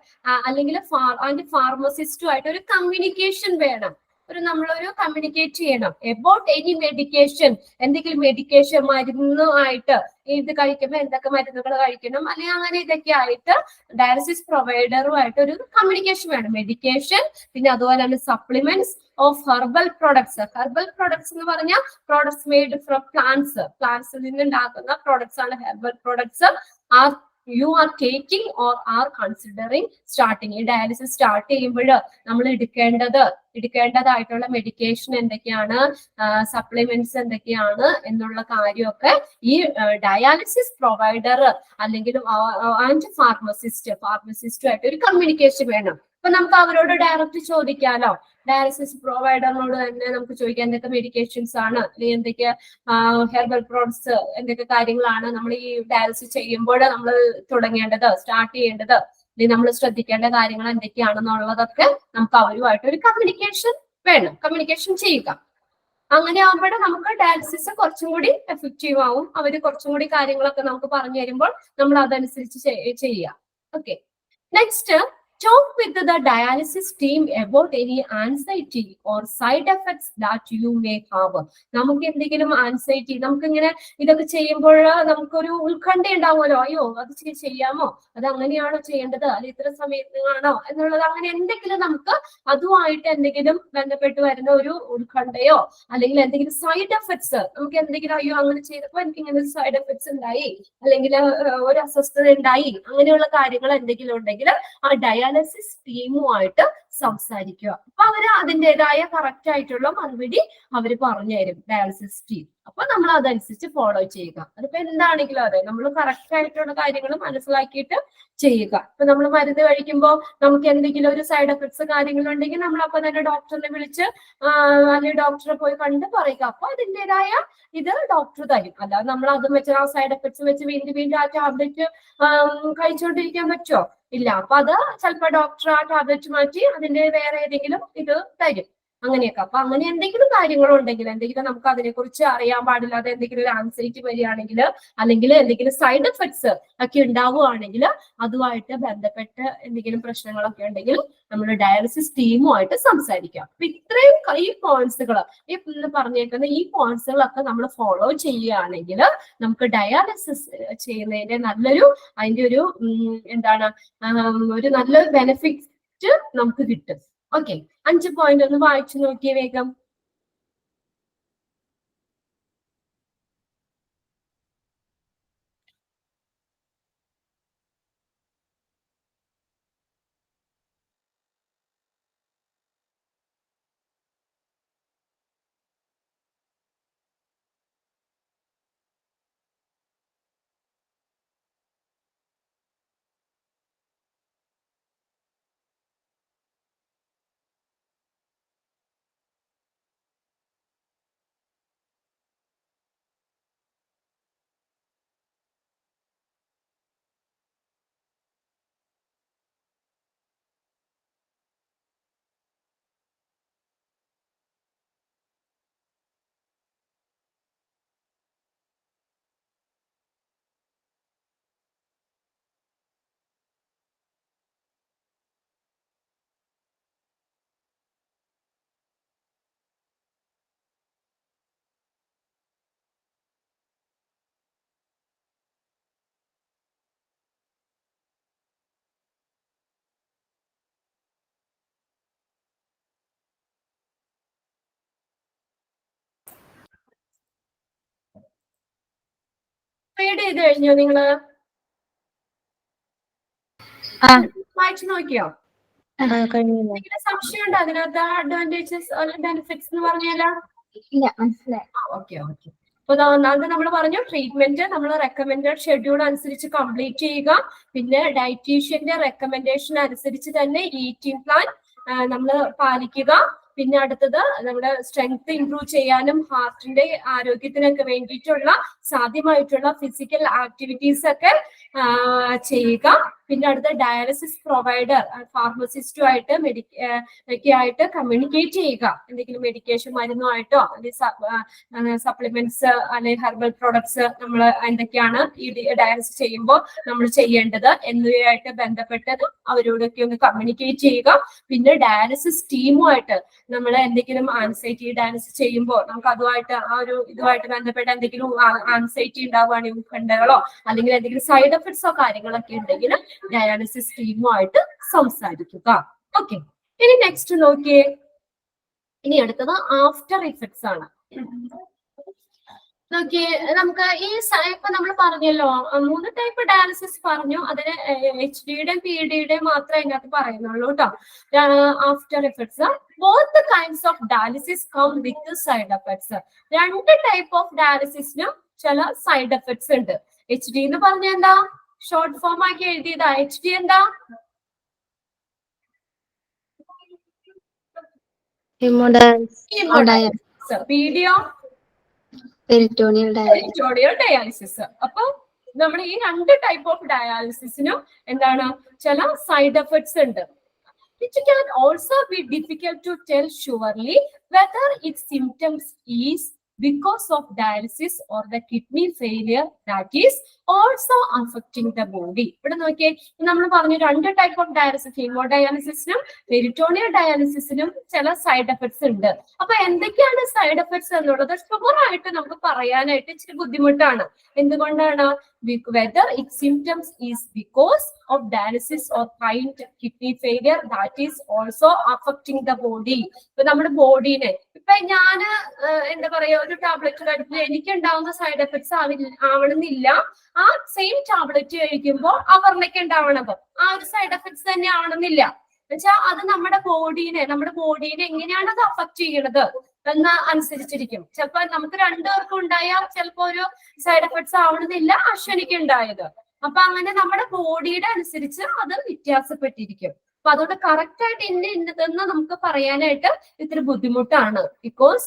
അല്ലെങ്കിൽ ഫാർമസിസ്റ്റുമായിട്ട് ഒരു കമ്മ്യൂണിക്കേഷൻ വേണം. നമ്മളൊരു കമ്മ്യൂണിക്കേറ്റ് ചെയ്യണം. എബൌട്ട് എനി മെഡിക്കേഷൻ, എന്തെങ്കിലും മെഡിക്കേഷൻ മരുന്നുമായിട്ട്, ഇത് കഴിക്കുമ്പോൾ എന്തൊക്കെ മരുന്നുകൾ കഴിക്കണം, അല്ലെങ്കിൽ അങ്ങനെ ഇതൊക്കെ ആയിട്ട് ഡയാലിസിസ് പ്രൊവൈഡറുമായിട്ട് ഒരു കമ്മ്യൂണിക്കേഷൻ വേണം. മെഡിക്കേഷൻ, പിന്നെ അതുപോലെ തന്നെ supplements of herbal products. Herbal products എന്ന് പറഞ്ഞാൽ പ്രോഡക്ട്സ് മെയ്ഡ് ഫ്രം പ്ലാന്റ്സിൽ നിന്നുണ്ടാക്കുന്ന പ്രോഡക്ട്സ് ആണ് herbal products. you are taking or are considering starting. ഈ ഡയാലിസിസ് സ്റ്റാർട്ട് ചെയ്യുമ്പോൾ നമ്മൾ എടുക്കേണ്ടതായിട്ടുള്ള മെഡിക്കേഷൻ എന്തൊക്കെയാണ്, സപ്ലിമെന്റ്സ് എന്തൊക്കെയാണ് എന്നുള്ള കാര്യമൊക്കെ ഈ ഡയാലിസിസ് പ്രൊവൈഡർ അല്ലെങ്കിൽ ഫാർമസിസ്റ്റുമായിട്ട് ഒരു കമ്മ്യൂണിക്കേഷൻ വേണം. അപ്പൊ നമുക്ക് അവരോട് ഡയറക്റ്റ് ചോദിക്കാലോ, ഡയാലിസിസ് പ്രൊവൈഡറിനോട് തന്നെ നമുക്ക് ചോദിക്കാം എന്തൊക്കെ മെഡിക്കേഷൻസ് ആണ്, അല്ലെങ്കിൽ എന്തൊക്കെ ഹെർബൽ പ്രോഡക്ട്സ്, എന്തൊക്കെ കാര്യങ്ങളാണ് നമ്മൾ ഈ ഡയാലിസിസ് ചെയ്യുമ്പോൾ നമ്മൾ സ്റ്റാർട്ട് ചെയ്യേണ്ടത്, അല്ലെങ്കിൽ നമ്മൾ ശ്രദ്ധിക്കേണ്ട കാര്യങ്ങൾ എന്തൊക്കെയാണെന്നുള്ളതൊക്കെ നമുക്ക് അവരുമായിട്ട് ഒരു കമ്മ്യൂണിക്കേഷൻ വേണം, കമ്മ്യൂണിക്കേഷൻ ചെയ്യുക. അങ്ങനെ ആകുമ്പോൾ നമുക്ക് ഡയാലിസിസ് കുറച്ചും കൂടി എഫക്റ്റീവ് ആവും. അവർ കുറച്ചും കൂടി കാര്യങ്ങളൊക്കെ നമുക്ക് പറഞ്ഞു തരുമ്പോൾ നമ്മൾ അതനുസരിച്ച് ചെയ്യുക. Okay, next, talk with the dialysis team about any anxiety or side effects that you may have. നമുക്ക് എന്തെങ്കിലും ആൻസൈറ്റി, നമുക്കിങ്ങനെ ഇതൊക്കെ ചെയ്യുമ്പോൾ നമുക്കൊരു ഉത്കണ്ഠ ഉണ്ടാവുമല്ലോ, അയ്യോ അത് ചെയ്യാമോ, അത് അങ്ങനെയാണോ ചെയ്യേണ്ടത്, അല്ലെങ്കിൽ ഇത്ര സമയത്താണോ എന്നുള്ളത്, അങ്ങനെ എന്തെങ്കിലും നമുക്ക് അതുമായിട്ട് എന്തെങ്കിലും ബന്ധപ്പെട്ട് വരുന്ന ഒരു ഉത്കണ്ഠയോ അല്ലെങ്കിൽ എന്തെങ്കിലും സൈഡ് എഫക്ട്സ്, നമുക്ക് എന്തെങ്കിലും അയ്യോ അങ്ങനെ ചെയ്തപ്പോൾ എനിക്ക് ഇങ്ങനെ സൈഡ് എഫക്ട്സ് ഉണ്ടായി, അല്ലെങ്കിൽ ഒരു അസ്വസ്ഥത ഉണ്ടായി, അങ്ങനെയുള്ള കാര്യങ്ങൾ എന്തെങ്കിലും ഉണ്ടെങ്കിൽ ആ ഡയാലിസിസ് ടീമുമായിട്ട് സംസാരിക്കുക. അപ്പൊ അവര് അതിൻ്റെതായ കറക്റ്റ് ആയിട്ടുള്ള മറുപടി അവര് പറഞ്ഞു തരും, ഡയാലിസിസ് ടീം. അപ്പൊ നമ്മൾ അതനുസരിച്ച് ഫോളോ ചെയ്യുക. അതിപ്പോ എന്താണെങ്കിലും അതെ, നമ്മൾ കറക്റ്റ് ആയിട്ടുള്ള കാര്യങ്ങൾ മനസ്സിലാക്കിയിട്ട് ചെയ്യുക. ഇപ്പൊ നമ്മൾ മരുന്ന് കഴിക്കുമ്പോൾ നമുക്ക് എന്തെങ്കിലും ഒരു സൈഡ് എഫക്ട്സ് കാര്യങ്ങളുണ്ടെങ്കിൽ നമ്മൾ അപ്പൊ തന്നെ ഡോക്ടറിനെ വിളിച്ച് അല്ലെങ്കിൽ ഡോക്ടറെ പോയി കണ്ട് പറയുക. അപ്പൊ അതിൻ്റെതായ ഇത് ഡോക്ടർ തരും. അല്ലാതെ നമ്മൾ അതും വെച്ച് ആ സൈഡ് എഫക്ട്സ് വെച്ച് വീണ്ടും ആ ടാബ്ലറ്റ് കഴിച്ചുകൊണ്ടിരിക്കാൻ പറ്റുമോ? ഇല്ല. അപ്പൊ അത് ചിലപ്പോൾ ഡോക്ടർ ആ ടാബ്ലറ്റ് മാറ്റി അതിന്റെ വേറെ ഏതെങ്കിലും ഇത് തരും, അങ്ങനെയൊക്കെ. അപ്പൊ അങ്ങനെ എന്തെങ്കിലും കാര്യങ്ങളുണ്ടെങ്കിൽ, എന്തെങ്കിലും നമുക്ക് അതിനെക്കുറിച്ച് അറിയാൻ പാടില്ലാതെ എന്തെങ്കിലും ഒരു ആൻസൈറ്റി വരികയാണെങ്കിൽ, അല്ലെങ്കിൽ എന്തെങ്കിലും സൈഡ് എഫക്ട്സ് ഒക്കെ ഉണ്ടാവുകയാണെങ്കിൽ, അതുമായിട്ട് ബന്ധപ്പെട്ട് എന്തെങ്കിലും പ്രശ്നങ്ങളൊക്കെ ഉണ്ടെങ്കിൽ നമ്മൾ ഡയാലിസിസ് ടീമുമായിട്ട് സംസാരിക്കാം. അപ്പൊ ഇത്രയും ഈ പോയിന്റ്സുകൾ, ഈ പറഞ്ഞേക്കുന്ന ഈ പോയിന്റ്സുകളൊക്കെ നമ്മൾ ഫോളോ ചെയ്യുകയാണെങ്കിൽ നമുക്ക് ഡയാലിസിസ് ചെയ്യുന്നതിന്റെ നല്ലൊരു, അതിന്റെ ഒരു എന്താണ്, ഒരു നല്ലൊരു ബെനിഫിറ്റ് നമുക്ക് കിട്ടും. ഓക്കെ, 5 പോയിന്റ് ഒന്ന് വായിച്ചു നോക്കിയേ വേഗം. റീഡ് ചെയ്ത് കഴിഞ്ഞോ നിങ്ങള്? വായിച്ചു നോക്കിയോ? എന്തെങ്കിലും സംശയം ഉണ്ടോ അതിനകത്ത്? അഡ്വാൻറ്റേജസ് ബെനിഫിറ്റ്സ് എന്ന് പറഞ്ഞാലോ? ഇല്ല, മനസ്സിലായി. ഓക്കെ. അപ്പൊ ഒന്നാമത് നമ്മൾ പറഞ്ഞു, ട്രീറ്റ്മെന്റ് നമ്മൾ റെക്കമെൻഡഡ് ഷെഡ്യൂൾ അനുസരിച്ച് കംപ്ലീറ്റ് ചെയ്യുക. പിന്നെ ഡയറ്റീഷ്യന്റെ റെക്കമെൻഡേഷൻ അനുസരിച്ച് തന്നെ ഈറ്റിംഗ് പ്ലാൻ നമ്മൾ പാലിക്കുക. പിന്നെ അടുത്തത് നമ്മുടെ സ്ട്രെങ്ത് ഇംപ്രൂവ് ചെയ്യാനും ഹാർട്ടിന്റെ ആരോഗ്യത്തിനൊക്കെ വേണ്ടിയിട്ടുള്ള സാധ്യമായിട്ടുള്ള ഫിസിക്കൽ ആക്ടിവിറ്റീസ് ഒക്കെ ചെയ്യുക. പിന്നെ അടുത്ത ഡയാലിസിസ് പ്രൊവൈഡർ ഫാർമസിസ്റ്റുമായിട്ട് ആയിട്ട് കമ്മ്യൂണിക്കേറ്റ് ചെയ്യുക. എന്തെങ്കിലും മെഡിക്കേഷൻ മരുന്നുമായിട്ടോ അല്ലെങ്കിൽ സപ്ലിമെന്റ്സ് അല്ലെങ്കിൽ ഹെർബൽ പ്രോഡക്ട്സ് നമ്മൾ എന്തൊക്കെയാണ് ഈ ഡയാലിസിസ് ചെയ്യുമ്പോൾ നമ്മൾ ചെയ്യേണ്ടത് എന്നിവയായിട്ട് ബന്ധപ്പെട്ടത് അവരോടൊക്കെ ഒന്ന് കമ്മ്യൂണിക്കേറ്റ് ചെയ്യുക. പിന്നെ ഡയാലിസിസ് ടീമുമായിട്ട് നമ്മൾ എന്തെങ്കിലും ആൻസൈറ്റി ഡയാലിസിസ് ചെയ്യുമ്പോൾ നമുക്ക് അതുമായിട്ട് ആ ഒരു ഇതുമായിട്ട് ബന്ധപ്പെട്ട എന്തെങ്കിലും ആൻസൈറ്റി ഉണ്ടാവുകയാണെങ്കിൽ, ഉത്കണ്ഠകളോ അല്ലെങ്കിൽ എന്തെങ്കിലും സൈഡ് എഫക്ട്സോ കാര്യങ്ങളൊക്കെ ഉണ്ടെങ്കിൽ ഡയാലിസിസ് ടീമുമായിട്ട് സംസാരിക്കുക. ഓക്കെ, ഇനി നെക്സ്റ്റ് നോക്കിയേ. ഇനി അടുത്തത് ആഫ്റ്റർ ഇഫക്ട്സ് ആണ്. നോക്കിയേ, നമുക്ക് ഈ ഇപ്പൊ നമ്മൾ പറഞ്ഞല്ലോ 3 ടൈപ്പ് ഡയാലിസിസ് പറഞ്ഞു. അതിന് HDയുടെയും PDയുടെയും മാത്രമേ അതിനകത്ത് പറയുന്നുള്ളൂ കേട്ടോ. After effects, both kinds of dialysis come with side effects. 2 type of ഡയാലിസിസിനും ചില സൈഡ് എഫക്ട്സ് ഉണ്ട്. HD എന്ന് പറഞ്ഞ എന്താ? ഷോർട്ട് ഫോം ആക്കി എഴുതിയതാ. HD എന്താ? PDയോ? Peritoneal dialysis. അപ്പൊ നമ്മൾ ഈ 2 ടൈപ്പ് ഓഫ് ഡയാലിസിസിനും എന്താണ്, ചില സൈഡ് എഫക്ട്സ് ഉണ്ട്. It can also be difficult to tell surely whether its symptoms is because of dialysis or the kidney failure that is also affecting the body. ഇവിടെ നോക്കിയേ, നമ്മൾ പറഞ്ഞു 2 ടൈപ്പ് ഓഫ് ഡയാലിസിസ്, ഹീമോഡയാലിസിസിനും പെരിറ്റോണിയൽ ഡയാലിസിസിനും ചില സൈഡ് എഫക്ട്സ് ഉണ്ട്. അപ്പൊ എന്തൊക്കെയാണ് സൈഡ് എഫക്ട്സ് എന്നുള്ളത് ഷുവറായിട്ട് നമുക്ക് പറയാനായിട്ട് ഇച്ചിരി ബുദ്ധിമുട്ടാണ്. എന്തുകൊണ്ടാണ്? Whether it symptoms is because of dialysis or chronic kidney failure that is also affecting the body. ഇപ്പൊ നമ്മുടെ ബോഡീനെ ഇപ്പൊ ഞാൻ എന്താ പറയാ ഒരു ടാബ്ലറ്റ് കഴിക്കുമ്പോൾ എനിക്ക് ഉണ്ടാവുന്ന സൈഡ് എഫക്ട്സ് ആവണമെന്നില്ല. ആ സെയിം ടാബ്ലറ്റ് കഴിക്കുമ്പോൾ അപർണയ്ക്ക് ഉണ്ടാവണത് ആ ഒരു സൈഡ് എഫക്ട്സ് തന്നെ ആവണമെന്നില്ല. എന്നുവെച്ചാൽ അത് നമ്മുടെ ബോഡീനെ എങ്ങനെയാണ് അത് അഫക്ട് ചെയ്യണത് എന്ന് അനുസരിച്ചിരിക്കും. ചിലപ്പോ നമുക്ക് രണ്ടുപേർക്കും ഉണ്ടായാൽ ചിലപ്പോ ഒരു സൈഡ് എഫക്ട്സ് ആവണമെന്നില്ല അശ്വനിക്ക് ഉണ്ടായത്. അപ്പൊ അങ്ങനെ നമ്മുടെ ബോഡിയുടെ അനുസരിച്ച് അത് വ്യത്യാസപ്പെട്ടിരിക്കും. അപ്പൊ അതുകൊണ്ട് കറക്റ്റ് ആയിട്ട് ഇന്നതെന്ന് നമുക്ക് പറയാനായിട്ട് ഇത്തിരി ബുദ്ധിമുട്ടാണ്. Because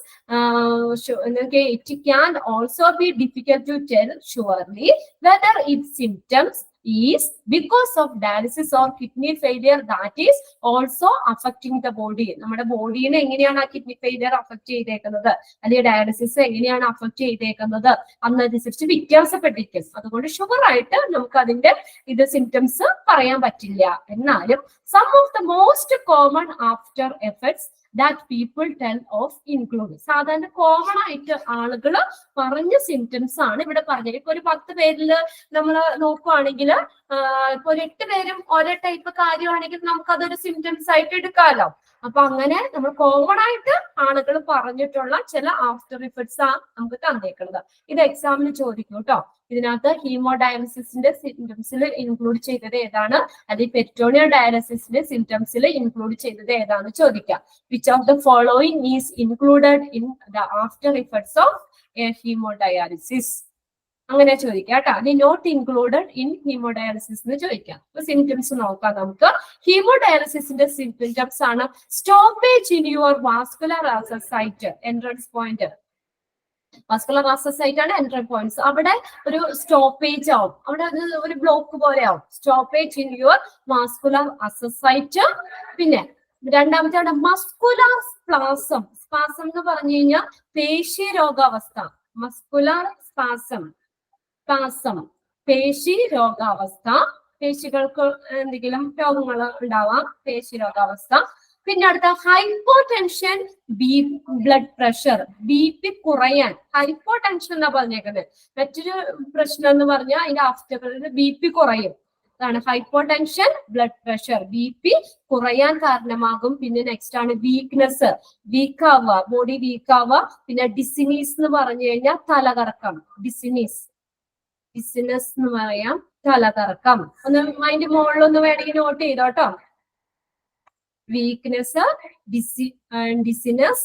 it can also be difficult to tell surely whether it symptoms is because of dialysis or kidney failure that is also affecting the body. നമ്മുടെ ബോഡീനെ എങ്ങനെയാണ് ആ കിഡ്നി ഫെയിലിയർ അഫക്ട് ചെയ്തേക്കുന്നത് അല്ലെങ്കിൽ ഡയാലിസിസ് എങ്ങനെയാണ് അഫക്ട് ചെയ്തേക്കുന്നത് എന്നതനുസരിച്ച് വ്യത്യാസപ്പെട്ടിരിക്കും. അതുകൊണ്ട് ഷുവർ ആയിട്ട് നമുക്ക് അതിന്റെ സിംറ്റംസ് പറയാൻ പറ്റില്ല. എന്നാലും some of the most common after effects that people tell of include. സാധാരണ കോമൺ ആയിട്ട് ആളുകൾ പറഞ്ഞ സിംറ്റംസ് ആണ് ഇവിടെ പറഞ്ഞത്. ഇപ്പൊ ഒരു 10 പേരിൽ നമ്മൾ നോക്കുവാണെങ്കിൽ ഇപ്പൊ ഒരു 8 പേരും ഒരേ ടൈപ്പ് കാര്യമാണെങ്കിൽ നമുക്ക് അതൊരു സിംറ്റംസ് ആയിട്ട് എടുക്കാമല്ലോ. അപ്പൊ അങ്ങനെ നമ്മൾ കോമൺ ആയിട്ട് ആളുകൾ പറഞ്ഞിട്ടുള്ള ചില ആഫ്റ്റർ ഇഫക്ട്സ് ആണ് നമുക്ക് തന്നേക്കുന്നത്. ഇത് എക്സാമിന് ചോദിക്കും കേട്ടോ. ഇതിനകത്ത് ഹീമോഡയാലിസിന്റെ സിംറ്റംസിൽ ഇൻക്ലൂഡ് ചെയ്തത് ഏതാണ്, അല്ലെങ്കിൽ പെരിറ്റോണിയൽ ഡയാലിസിന്റെ സിംറ്റംസിൽ ഇൻക്ലൂഡ് ചെയ്തത് ഏതാണെന്ന് ചോദിക്കാം. Which of the following is included in the after effects of haemodialysis അങ്ങനെ ചോദിക്കാം കേട്ടോ. അത് നോട്ട് ഇൻക്ലൂഡഡ് ഇൻ ഹീമോഡയാലിസിസ് എന്ന് ചോദിക്കാം. അപ്പൊ സിംറ്റംസ് നോക്കാം നമുക്ക്. ഹീമോഡയാലിസിന്റെ സിംറ്റംസ് ആണ് stoppage in your vascular site entrance point. Vascular site ആണ് എൻട്രൻസ് പോയിന്റ്സ്. അവിടെ ഒരു സ്റ്റോപ്പേജ് ആവും, അവിടെ ഒരു ബ്ലോക്ക് പോലെ ആവും. Stoppage in your vascular site. പിന്നെ രണ്ടാമത്തെ മസ്കുലർ സ്പാസം. സ്പാസം എന്ന് പറഞ്ഞു കഴിഞ്ഞാൽ പേശി രോഗാവസ്ഥ. മസ്കുലർ സ്പാസം പേശി രോഗാവസ്ഥ. പേശികൾക്ക് എന്തെങ്കിലും രോഗങ്ങൾ ഉണ്ടാവാം, പേശി രോഗാവസ്ഥ. പിന്നെ അടുത്ത hypo tension, blood pressure, BP കുറയാൻ. ഹൈപ്പോ ടെൻഷൻ എന്നാ പറഞ്ഞേക്കുന്നത്. മറ്റൊരു പ്രശ്നം എന്ന് പറഞ്ഞാൽ അതിന്റെ ആഫ്റ്റർ BP കുറയും. അതാണ് hypo tension, blood pressure, BP കുറയാൻ കാരണമാകും. പിന്നെ നെക്സ്റ്റ് ആണ് വീക്ക്നെസ്, വീക്കാവുക, ബോഡി വീക്കാവുക. പിന്നെ ഡിസിനീസ് എന്ന് പറഞ്ഞു കഴിഞ്ഞാൽ തലകറക്കം. ഡിസിനസ് എന്ന് പറയാം, തലകറക്കം. ഒന്ന് അതിന്റെ മുകളിലൊന്ന് വേണമെങ്കിൽ നോട്ട് ചെയ്തോട്ടോ. വീക്ക്നെസ്, ഡിസിനസ്,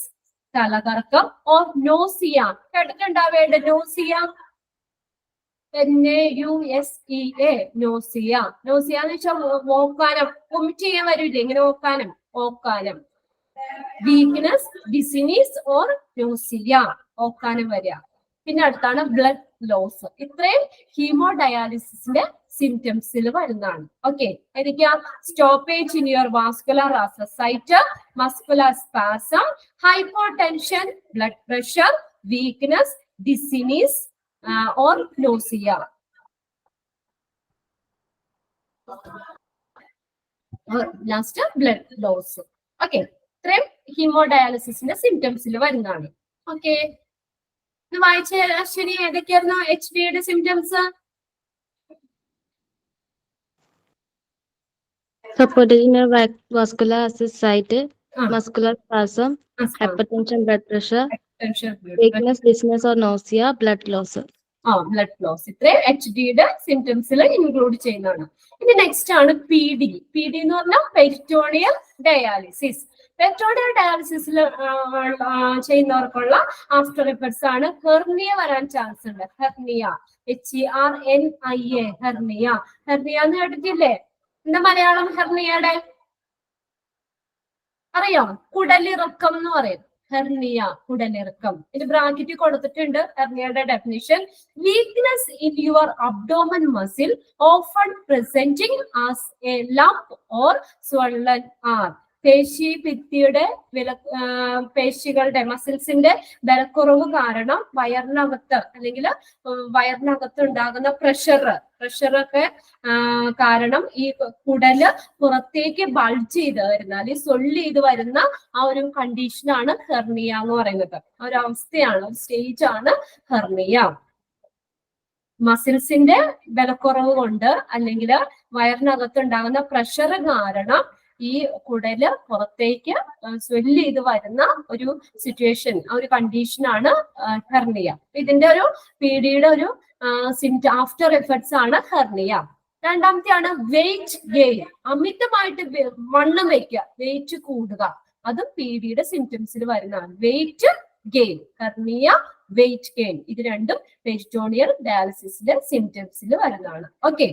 തലകറക്കം. ഓർ നോസിയ കേട്ടിട്ടുണ്ടാവേണ്ട. Nausea, NAUSEA, nausea. നോസിയ എന്ന് വെച്ചാൽ ഓക്കാനം, വൊമിറ്റ് ചെയ്യാൻ വരില്ലേ, ഇങ്ങനെ ഓക്കാനം, ഓക്കാനം. വീക്ക്നെസ്, ഡിസിനീസ് ഓർ നോസിയ, ഓക്കാനം വരിക. പിന്നെ അടുത്താണ് ബ്ലഡ് ലോസ്. ഇത്രയും ഹീമോഡയാലിസിന്റെ സിംറ്റംസിൽ വരുന്നതാണ്. ഓക്കെ, ഏതൊക്കെയാ? Stoppage in your vascular site, muscular spasm, hypotension, blood pressure, weakness, dizziness or nausea. Last blood loss. Okay, ഇത്രയും ഹീമോഡയാലിസിന്റെ സിംറ്റംസിൽ വരുന്നതാണ്. ഓക്കെ, ഇത് വായിച്ച അശ്വിനി ഏതൊക്കെയായിരുന്നു HBയുടെ symptoms? Supporting vascular site, muscular spasm, hypertension, blood pressure, weakness, dizziness or nausea, blood loss. Blood loss. ഇത്രയും HBയുടെ സിംറ്റംസിൽ ഇൻക്ലൂഡ് ചെയ്യുന്നതാണ്. ഇനി നെക്സ്റ്റ് ആണ് PD. PD എന്ന് പറഞ്ഞാൽ പെരിറ്റോണിയൽ ഡയാലിസിസ്. പെരിറ്റോണിയൽ ഡയാലിസിസിൽ ചെയ്യുന്നവർക്കുള്ള ആഫ്റ്റർ എഫക്ട്സ് ആണ് ഹെർണിയ വരാൻ ചാൻസ് ഉണ്ട്. Hernia, HERNIA, hernia. ഹെർണിയ എന്ന് കേട്ടിട്ടില്ലേ? എന്താ മലയാളം ഹെർണിയയുടെ? അറിയാം, കുടലിറക്കം എന്ന് പറയും. ഹെർണിയ, കുടലിറക്കം. ഇത് ബ്രാക്കറ്റ് കൊടുത്തിട്ടുണ്ട് ഹെർണിയയുടെ definition. Weakness in your abdomen muscle often presenting as a lump or swollen area. പേശി ഭിത്തിയുടെ പേശികളുടെ മസിൽസിന്റെ ബലക്കുറവ് കാരണം വയറിനകത്ത് അല്ലെങ്കിൽ വയറിനകത്ത് ഉണ്ടാകുന്ന പ്രഷറൊക്കെ കാരണം ഈ കുടല് പുറത്തേക്ക് ബൾജ് ചെയ്ത് വരുന്ന അല്ലെങ്കിൽ സൊള്ളി ചെയ്ത് വരുന്ന ആ ഒരു കണ്ടീഷനാണ് ഹെർണിയ എന്ന് പറയുന്നത്. ആ ഒരു അവസ്ഥയാണ്, ഒരു സ്റ്റേജ് ആണ് ഹെർണിയ. മസിൽസിന്റെ ബലക്കുറവ് കൊണ്ട് അല്ലെങ്കിൽ വയറിനകത്ത് ഉണ്ടാകുന്ന പ്രഷർ കാരണം ഈ കുടല് പുറത്തേക്ക് സ്വെല്ല് ചെയ്ത് വരുന്ന ഒരു സിറ്റുവേഷൻ, ഒരു കണ്ടീഷനാണ് ഹെർണിയ. ഇതിന്റെ ഒരു പീഡിയുടെ ഒരു ആഫ്റ്റർ എഫക്ട്സ് ആണ് ഹെർണിയ. രണ്ടാമത്തെയാണ് വെയിറ്റ് ഗെയിൻ. അമിതമായിട്ട് വണ്ണം വയ്ക്കുക, വെയിറ്റ് കൂടുക, അതും പീഡിയുടെ സിംറ്റംസിൽ വരുന്നതാണ്. Weight gain, hernia, weight gain, ഇത് രണ്ടും പെരിറ്റോണിയൽ ഡയാലിസിസിന്റെ സിംറ്റംസിൽ വരുന്നതാണ്. ഓക്കെ,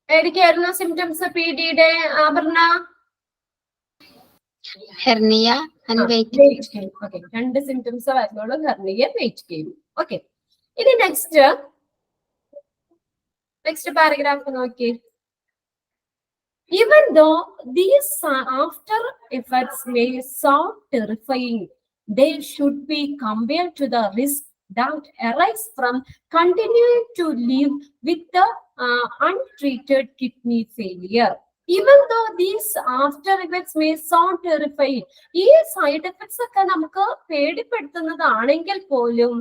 ഏതൊക്കെയായിരുന്നു സിംറ്റംസ് പീഡിയുടെ ആഭരണ? Hernia and weight gain. Okay, രണ്ട് സിംറ്റംസ് വരുന്നുള്ളൂ, ഹെർണിയ, വെയിറ്റ് ഗെയിൻ. ഓക്കെ, ഇനി നെക്സ്റ്റ് പാരഗ്രാഫ് നോക്കി. Even though these after effects may sound terrifying, they should be compared to the risk that arise from continuing to live with the untreated kidney failure. Even though these after effects may sound terrifying, ഈ സൈഡ് എഫക്ട്സ് ഒക്കെ നമുക്ക് പേടിപ്പെടുത്തുന്നതാണെങ്കിൽ പോലും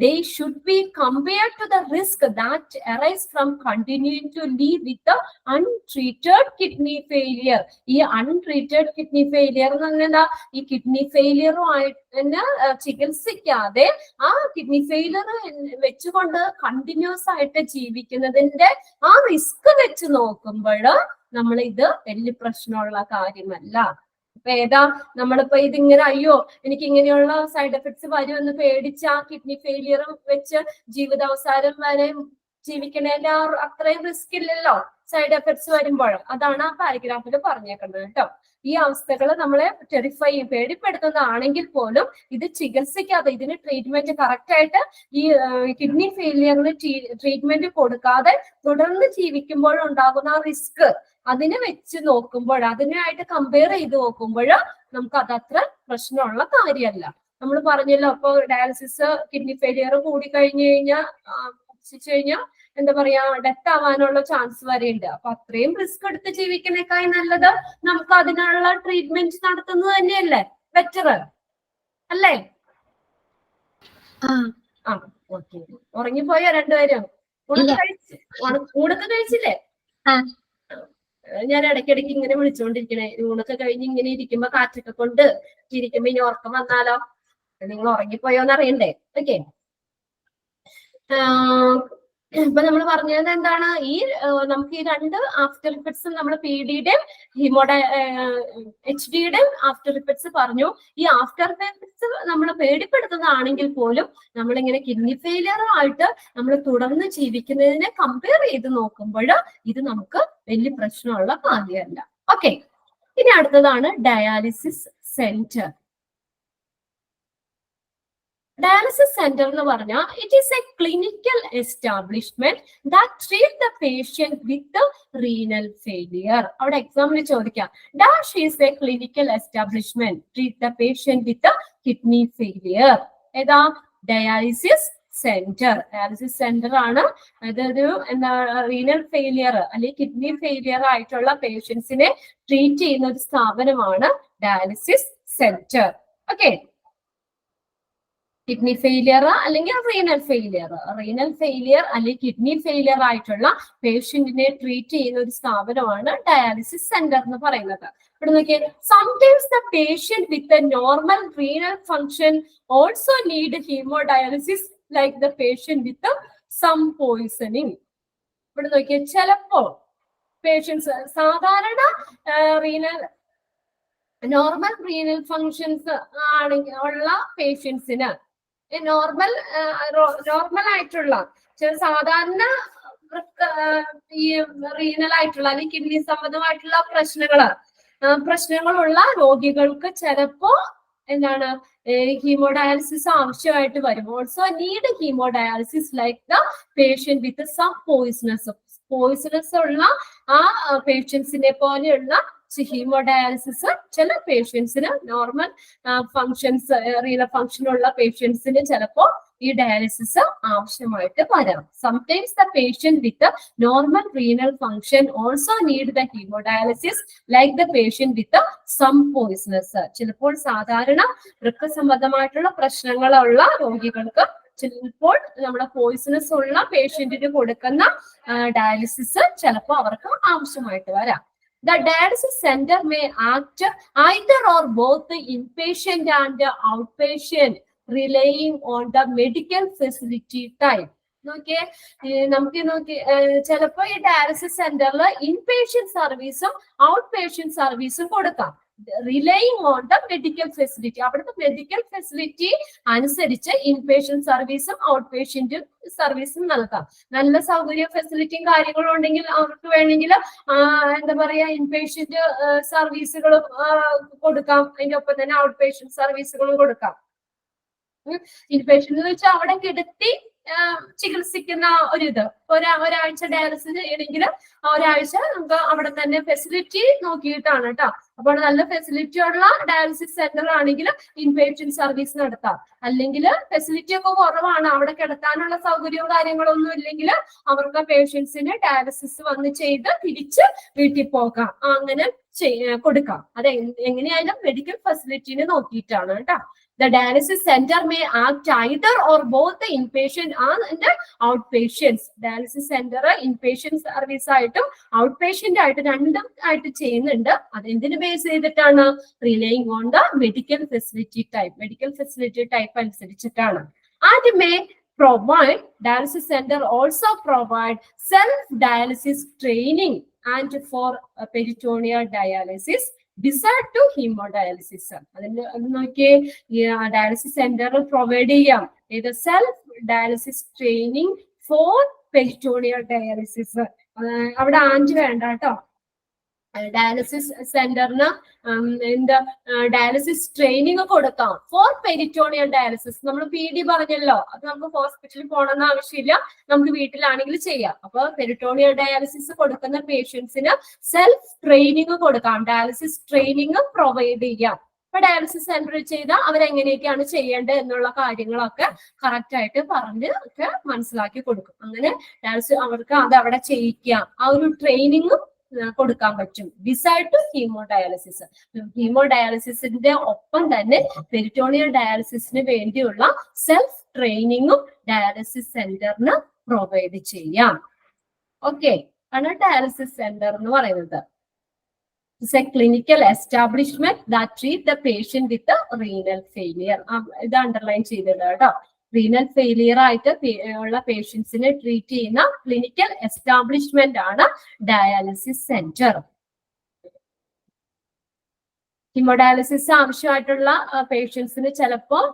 they should be compared to the risk that arise from continuing to live with the untreated kidney failure. ഈ untreated kidney failure എന്ന് പറഞ്ഞാൽ ഈ കിഡ്നി ഫെയിലിയറുമായിട്ട് ചികിത്സിക്കാതെ ആ കിഡ്നി ഫെയിലിയർ വെച്ചുകൊണ്ട് കണ്ടിന്യൂസ് ആയിട്ട് ജീവിക്കുന്നതിന്റെ ആ റിസ്ക് വെച്ച് നോക്കുമ്പോൾ നമ്മൾ ഇത് വലിയ പ്രശ്നമുള്ള കാര്യമല്ല. ഇപ്പൊ ഏതാ നമ്മളിപ്പോ ഇതിങ്ങനെ അയ്യോ എനിക്ക് ഇങ്ങനെയുള്ള സൈഡ് എഫക്ട്സ് വരുമെന്ന് പേടിച്ച് ആ കിഡ്നി ഫെയിലിയറും വെച്ച് ജീവിതാവസാനം വരെ ജീവിക്കണേന്റെ അത്രയും റിസ്ക് ഇല്ലല്ലോ സൈഡ് എഫക്ട്സ് വരുമ്പോൾ. അതാണ് ആ പാരഗ്രാഫിൽ പറഞ്ഞേക്കുന്നത് കേട്ടോ. ഈ അവസ്ഥകൾ നമ്മളെ ടെറിഫൈ പേടിപ്പെടുത്തുന്നതാണെങ്കിൽ പോലും ഇത് ചികിത്സിക്കാതെ, ഇതിന് ട്രീറ്റ്മെന്റ് കറക്റ്റ് ആയിട്ട് ഈ കിഡ്നി ഫെയിലിയറിന് ട്രീറ്റ്മെന്റ് കൊടുക്കാതെ തുടർന്ന് ജീവിക്കുമ്പോഴുണ്ടാകുന്ന റിസ്ക് അതിനെ വെച്ച് നോക്കുമ്പോൾ, അതിനായിട്ട് കമ്പയർ ചെയ്ത് നോക്കുമ്പോൾ നമുക്ക് അതത്ര പ്രശ്നമുള്ള കാര്യമല്ല. നമ്മൾ പറഞ്ഞല്ലോ, അപ്പൊ ഡയാലിസിസ് കിഡ്നി ഫെയിലിയർ കൂടി കഴിഞ്ഞാൽ എന്താ പറയാ, ഡെത്ത് ആവാനുള്ള ചാൻസ് വരെ ഉണ്ട്. അപ്പൊ അത്രയും റിസ്ക് എടുത്ത് ജീവിക്കുന്നേക്കായി നല്ലത് നമുക്ക് അതിനുള്ള ട്രീറ്റ്മെന്റ് നടത്തുന്നത് തന്നെയല്ലേ ബെറ്റർ അല്ലേ? ആ ഓക്കെ, ഉറങ്ങിപ്പോയോ രണ്ടുപേരും? ഊണൊക്കെ കഴിച്ചില്ലേ? ഞാൻ ഇടയ്ക്കിടയ്ക്ക് ഇങ്ങനെ വിളിച്ചുകൊണ്ടിരിക്കണേ. ഊണൊക്കെ കഴിഞ്ഞ് ഇങ്ങനെ ഇരിക്കുമ്പോ കാറ്റൊക്കെ കൊണ്ട് ഇരിക്കുമ്പോ ഇനി ഉറക്കം വന്നാലോ? നിങ്ങൾ ഉറങ്ങിപ്പോയോന്ന് അറിയണ്ടേ? ഓക്കെ, ഇപ്പൊ നമ്മൾ പറഞ്ഞത് എന്താണ്, ഈ നമുക്ക് ഈ രണ്ട് ആഫ്റ്റർ ഇഫക്ട്സും നമ്മൾ പീഡിയുടെയും HDയുടെയും ആഫ്റ്റർ ഇഫക്ട്സ് പറഞ്ഞു. ഈ ആഫ്റ്റർ ഇഫക്ട്സ് നമ്മൾ പേടിപ്പെടുത്തുന്നതാണെങ്കിൽ പോലും നമ്മളിങ്ങനെ കിഡ്നി ഫെയിലിയർ ആയിട്ട് നമ്മൾ തുടർന്ന് ജീവിക്കുന്നതിനെ കമ്പയർ ചെയ്ത് നോക്കുമ്പോൾ ഇത് നമുക്ക് വലിയ പ്രശ്നമുള്ള കാര്യമല്ല. ഓക്കെ, ഇനി അടുത്തതാണ് ഡയാലിസിസ് സെന്റർ. ഡയാലിസിസ് സെന്റർ എന്ന് പറഞ്ഞാൽ it is a clinical establishment that treat the patient with renal failure. അവിടെ എക്സാമിന് ചോദിക്കാം, dash is a clinical establishment treat the patient with kidney failure. ഏതാ? Dialysis centre. ഡയാലിസിസ് സെന്റർ ആണ് അതൊരു എന്താ റീനൽ ഫെയിലിയർ അല്ലെങ്കിൽ കിഡ്നി ഫെയിലിയർ ആയിട്ടുള്ള പേഷ്യൻസിനെ ട്രീറ്റ് ചെയ്യുന്ന ഒരു സ്ഥാപനമാണ് dialysis centre. Okay, kidney failure അല്ലെങ്കിൽ റീനൽ ഫെയിലിയർ അല്ലെങ്കിൽ കിഡ്നി ഫെയിലിയർ ആയിട്ടുള്ള പേഷ്യന്റിനെ ട്രീറ്റ് ചെയ്യുന്ന ഒരു സ്ഥാപനമാണ് ഡയാലിസിസ് സെന്റർ എന്ന് പറയുന്നത്. ഇവിടെ നോക്കിയേ, sometimes the patient with a normal renal function also need haemodialysis like the patient with some poisoning. ഇവിടെ നോക്കിയേ, ചിലപ്പോ പേഷ്യൻസ് സാധാരണ നോർമൽ റീനൽ ഫങ്ഷൻസ് ആണെങ്കിൽ ഉള്ള പേഷ്യൻസിന് നോർമൽ ആയിട്ടുള്ള സാധാരണ ഈ റീനൽ ആയിട്ടുള്ള അല്ലെങ്കിൽ കിഡ്നി സംബന്ധമായിട്ടുള്ള പ്രശ്നങ്ങളുള്ള രോഗികൾക്ക് ചിലപ്പോ എന്താണ് ഹീമോഡയാലിസിസ് ആവശ്യമായിട്ട് വരും. Also need haemodialysis like the patient with some poisonous ഉള്ള ആ പേഷ്യൻസിനെ പോലെയുള്ള ഹീമോഡയാലിസിസ് ചില പേഷ്യൻസിന് നോർമൽ ഫങ്ഷൻസ് റീനൽ ഫങ്ഷൻ ഉള്ള പേഷ്യൻസിന് ചിലപ്പോ ഈ ഡയാലിസിസ് ആവശ്യമായിട്ട് വരാം. Sometimes the patient with normal renal function also need the haemodialysis like the patient with some poisonous. ചിലപ്പോൾ സാധാരണ വൃക്ക സംബന്ധമായിട്ടുള്ള പ്രശ്നങ്ങളുള്ള രോഗികൾക്ക് ചിലപ്പോൾ നമ്മുടെ പോയിസണസ് ഉള്ള പേഷ്യന്റിന് കൊടുക്കുന്ന ഡയാലിസിസ് ചിലപ്പോൾ അവർക്ക് ആവശ്യമായിട്ട് വരാം. The dialysis center may act either or both the inpatient and the outpatient, relying on the medical facility type. നോക്കിയേ, നമുക്ക് നോക്കി ചിലപ്പോൾ ഈ ഡയാലിസിസ് സെന്ററിൽ ഇൻപേഷ്യന്റ് സർവീസും ഔട്ട് പേഷ്യന്റ് സർവീസും കൊടുക്കാം. റിലൈയിങ് ഓൺ ദ മെഡിക്കൽ ഫെസിലിറ്റി, അവിടുത്തെ മെഡിക്കൽ ഫെസിലിറ്റി അനുസരിച്ച് ഇൻപേഷ്യന്റ് സർവീസും ഔട്ട് പേഷ്യന്റും സർവീസും നൽകാം. നല്ല സൗകര്യ ഫെസിലിറ്റിയും കാര്യങ്ങളും ഉണ്ടെങ്കിൽ അവർക്ക് വേണമെങ്കിൽ എന്താ പറയാ ഇൻപേഷ്യന്റ് സർവീസുകളും കൊടുക്കാം, അതിന്റെ ഒപ്പം തന്നെ ഔട്ട് പേഷ്യന്റ് സർവീസുകളും കൊടുക്കാം. ഇൻപേഷ്യന്റ് എന്ന് വെച്ചാൽ അവിടെ കിടത്തി ചികിത്സിക്കുന്ന ഒരിത്, ഒരാഴ്ച ഡയാലിസിസ് ചെയ്യണമെങ്കിൽ ഒരാഴ്ച നമുക്ക് അവിടെ തന്നെ ഫെസിലിറ്റി നോക്കിയിട്ടാണ് കേട്ടോ. അപ്പോൾ നല്ല ഫെസിലിറ്റി ഉള്ള ഡയാലിസിസ് സെന്റർ ആണെങ്കിൽ ഇൻപേഷ്യന്റ് സർവീസ് നടത്താം. അല്ലെങ്കിൽ ഫെസിലിറ്റി ഒക്കെ കുറവാണ്, അവിടെ കിടത്താനുള്ള സൗകര്യവും കാര്യങ്ങളൊന്നും ഇല്ലെങ്കിൽ അവർക്ക് പേഷ്യൻസിന് ഡയാലിസിസ് വന്ന് ചെയ്ത് തിരിച്ച് വീട്ടിൽ പോകാം, അങ്ങനെ കൊടുക്കാം. അത് എങ്ങനെയായാലും മെഡിക്കൽ ഫെസിലിറ്റിനെ നോക്കിയിട്ടാണ് കേട്ടോ. The dialysis center may act either or both the inpatient and the outpatients. Dialysis center inpatient service ആയിട്ടും ഔട്ട് പേഷ്യന്റ് ആയിട്ട് രണ്ടും ആയിട്ട് ചെയ്യുന്നുണ്ട്. അത് എന്തിനു ബേസ് ചെയ്തിട്ടാണ്? Relying on the medical facility type, medical facility type അനുസരിച്ചിട്ടാണ്. And may provide, dialysis center also provide self-dialysis training and for peritoneal dialysis decide to haemodialysis. അതിന്റെ നോക്കിയേ, ഡയാലിസിസ് സെന്റർ പ്രൊവൈഡ് ചെയ്യാം ഇത് self dialysis training for peritoneal dialysis. അവിടെ ആൻഡ് വേണ്ട കേട്ടോ. ഡയാലിസിസ് സെന്ററിന് എന്താ ഡയാലിസിസ് ട്രെയിനിങ് കൊടുക്കാം ഫോർ പെരിറ്റോണിയൽ ഡയാലിസിസ്. നമ്മൾ PD പറഞ്ഞല്ലോ, അത് നമുക്ക് ഹോസ്പിറ്റലിൽ പോകണമെന്ന് ആവശ്യമില്ല, നമുക്ക് വീട്ടിലാണെങ്കിൽ ചെയ്യാം. അപ്പൊ പെരിറ്റോണിയൽ ഡയാലിസിസ് കൊടുക്കുന്ന പേഷ്യൻസിന് സെൽഫ് ട്രെയിനിങ് കൊടുക്കാം, ഡയാലിസിസ് ട്രെയിനിങ് പ്രൊവൈഡ് ചെയ്യാം. അപ്പൊ ഡയാലിസിസ് സെന്ററിൽ ചെയ്താൽ അവരെങ്ങനെയൊക്കെയാണ് ചെയ്യേണ്ടത് എന്നുള്ള കാര്യങ്ങളൊക്കെ കറക്റ്റ് ആയിട്ട് പറഞ്ഞ് ഒക്കെ മനസ്സിലാക്കി കൊടുക്കും. അങ്ങനെ ഡയാലിസിസ് അവർക്ക് അത് അവിടെ ചെയ്യിക്കാം, ആ ഒരു ട്രെയിനിങ്ങും കൊടുക്കാൻ പറ്റും. ഡിസൈഡ് ടു ഹീമോഡയാലിസിസ്, ഹീമോഡയാലിസിന്റെ ഒപ്പം തന്നെ പെരിറ്റോണിയൽ ഡയാലിസിസിന് വേണ്ടിയുള്ള സെൽഫ് ട്രെയിനിങ്ങും ഡയാലിസിസ് സെന്ററിന് പ്രൊവൈഡ് ചെയ്യാം. ഓക്കെ, ആണ് ഡയാലിസിസ് സെന്റർ എന്ന് പറയുന്നത്. It's a clinical establishment that treat the patient with a renal failure. ഇത് അണ്ടർലൈൻ ചെയ്തിട്ട് കേട്ടോ. റീനൽ ഫെയിലിയർ ആയിട്ട് ഉള്ള പേഷ്യൻസിനെ ട്രീറ്റ് ചെയ്യുന്ന ക്ലിനിക്കൽ എസ്റ്റാബ്ലിഷ്മെന്റ് ആണ് ഡയാലിസിസ് സെന്റർ. ഹീമോഡയാലിസിസ് ആവശ്യമായിട്ടുള്ള പേഷ്യൻസിന് ചിലപ്പോൾ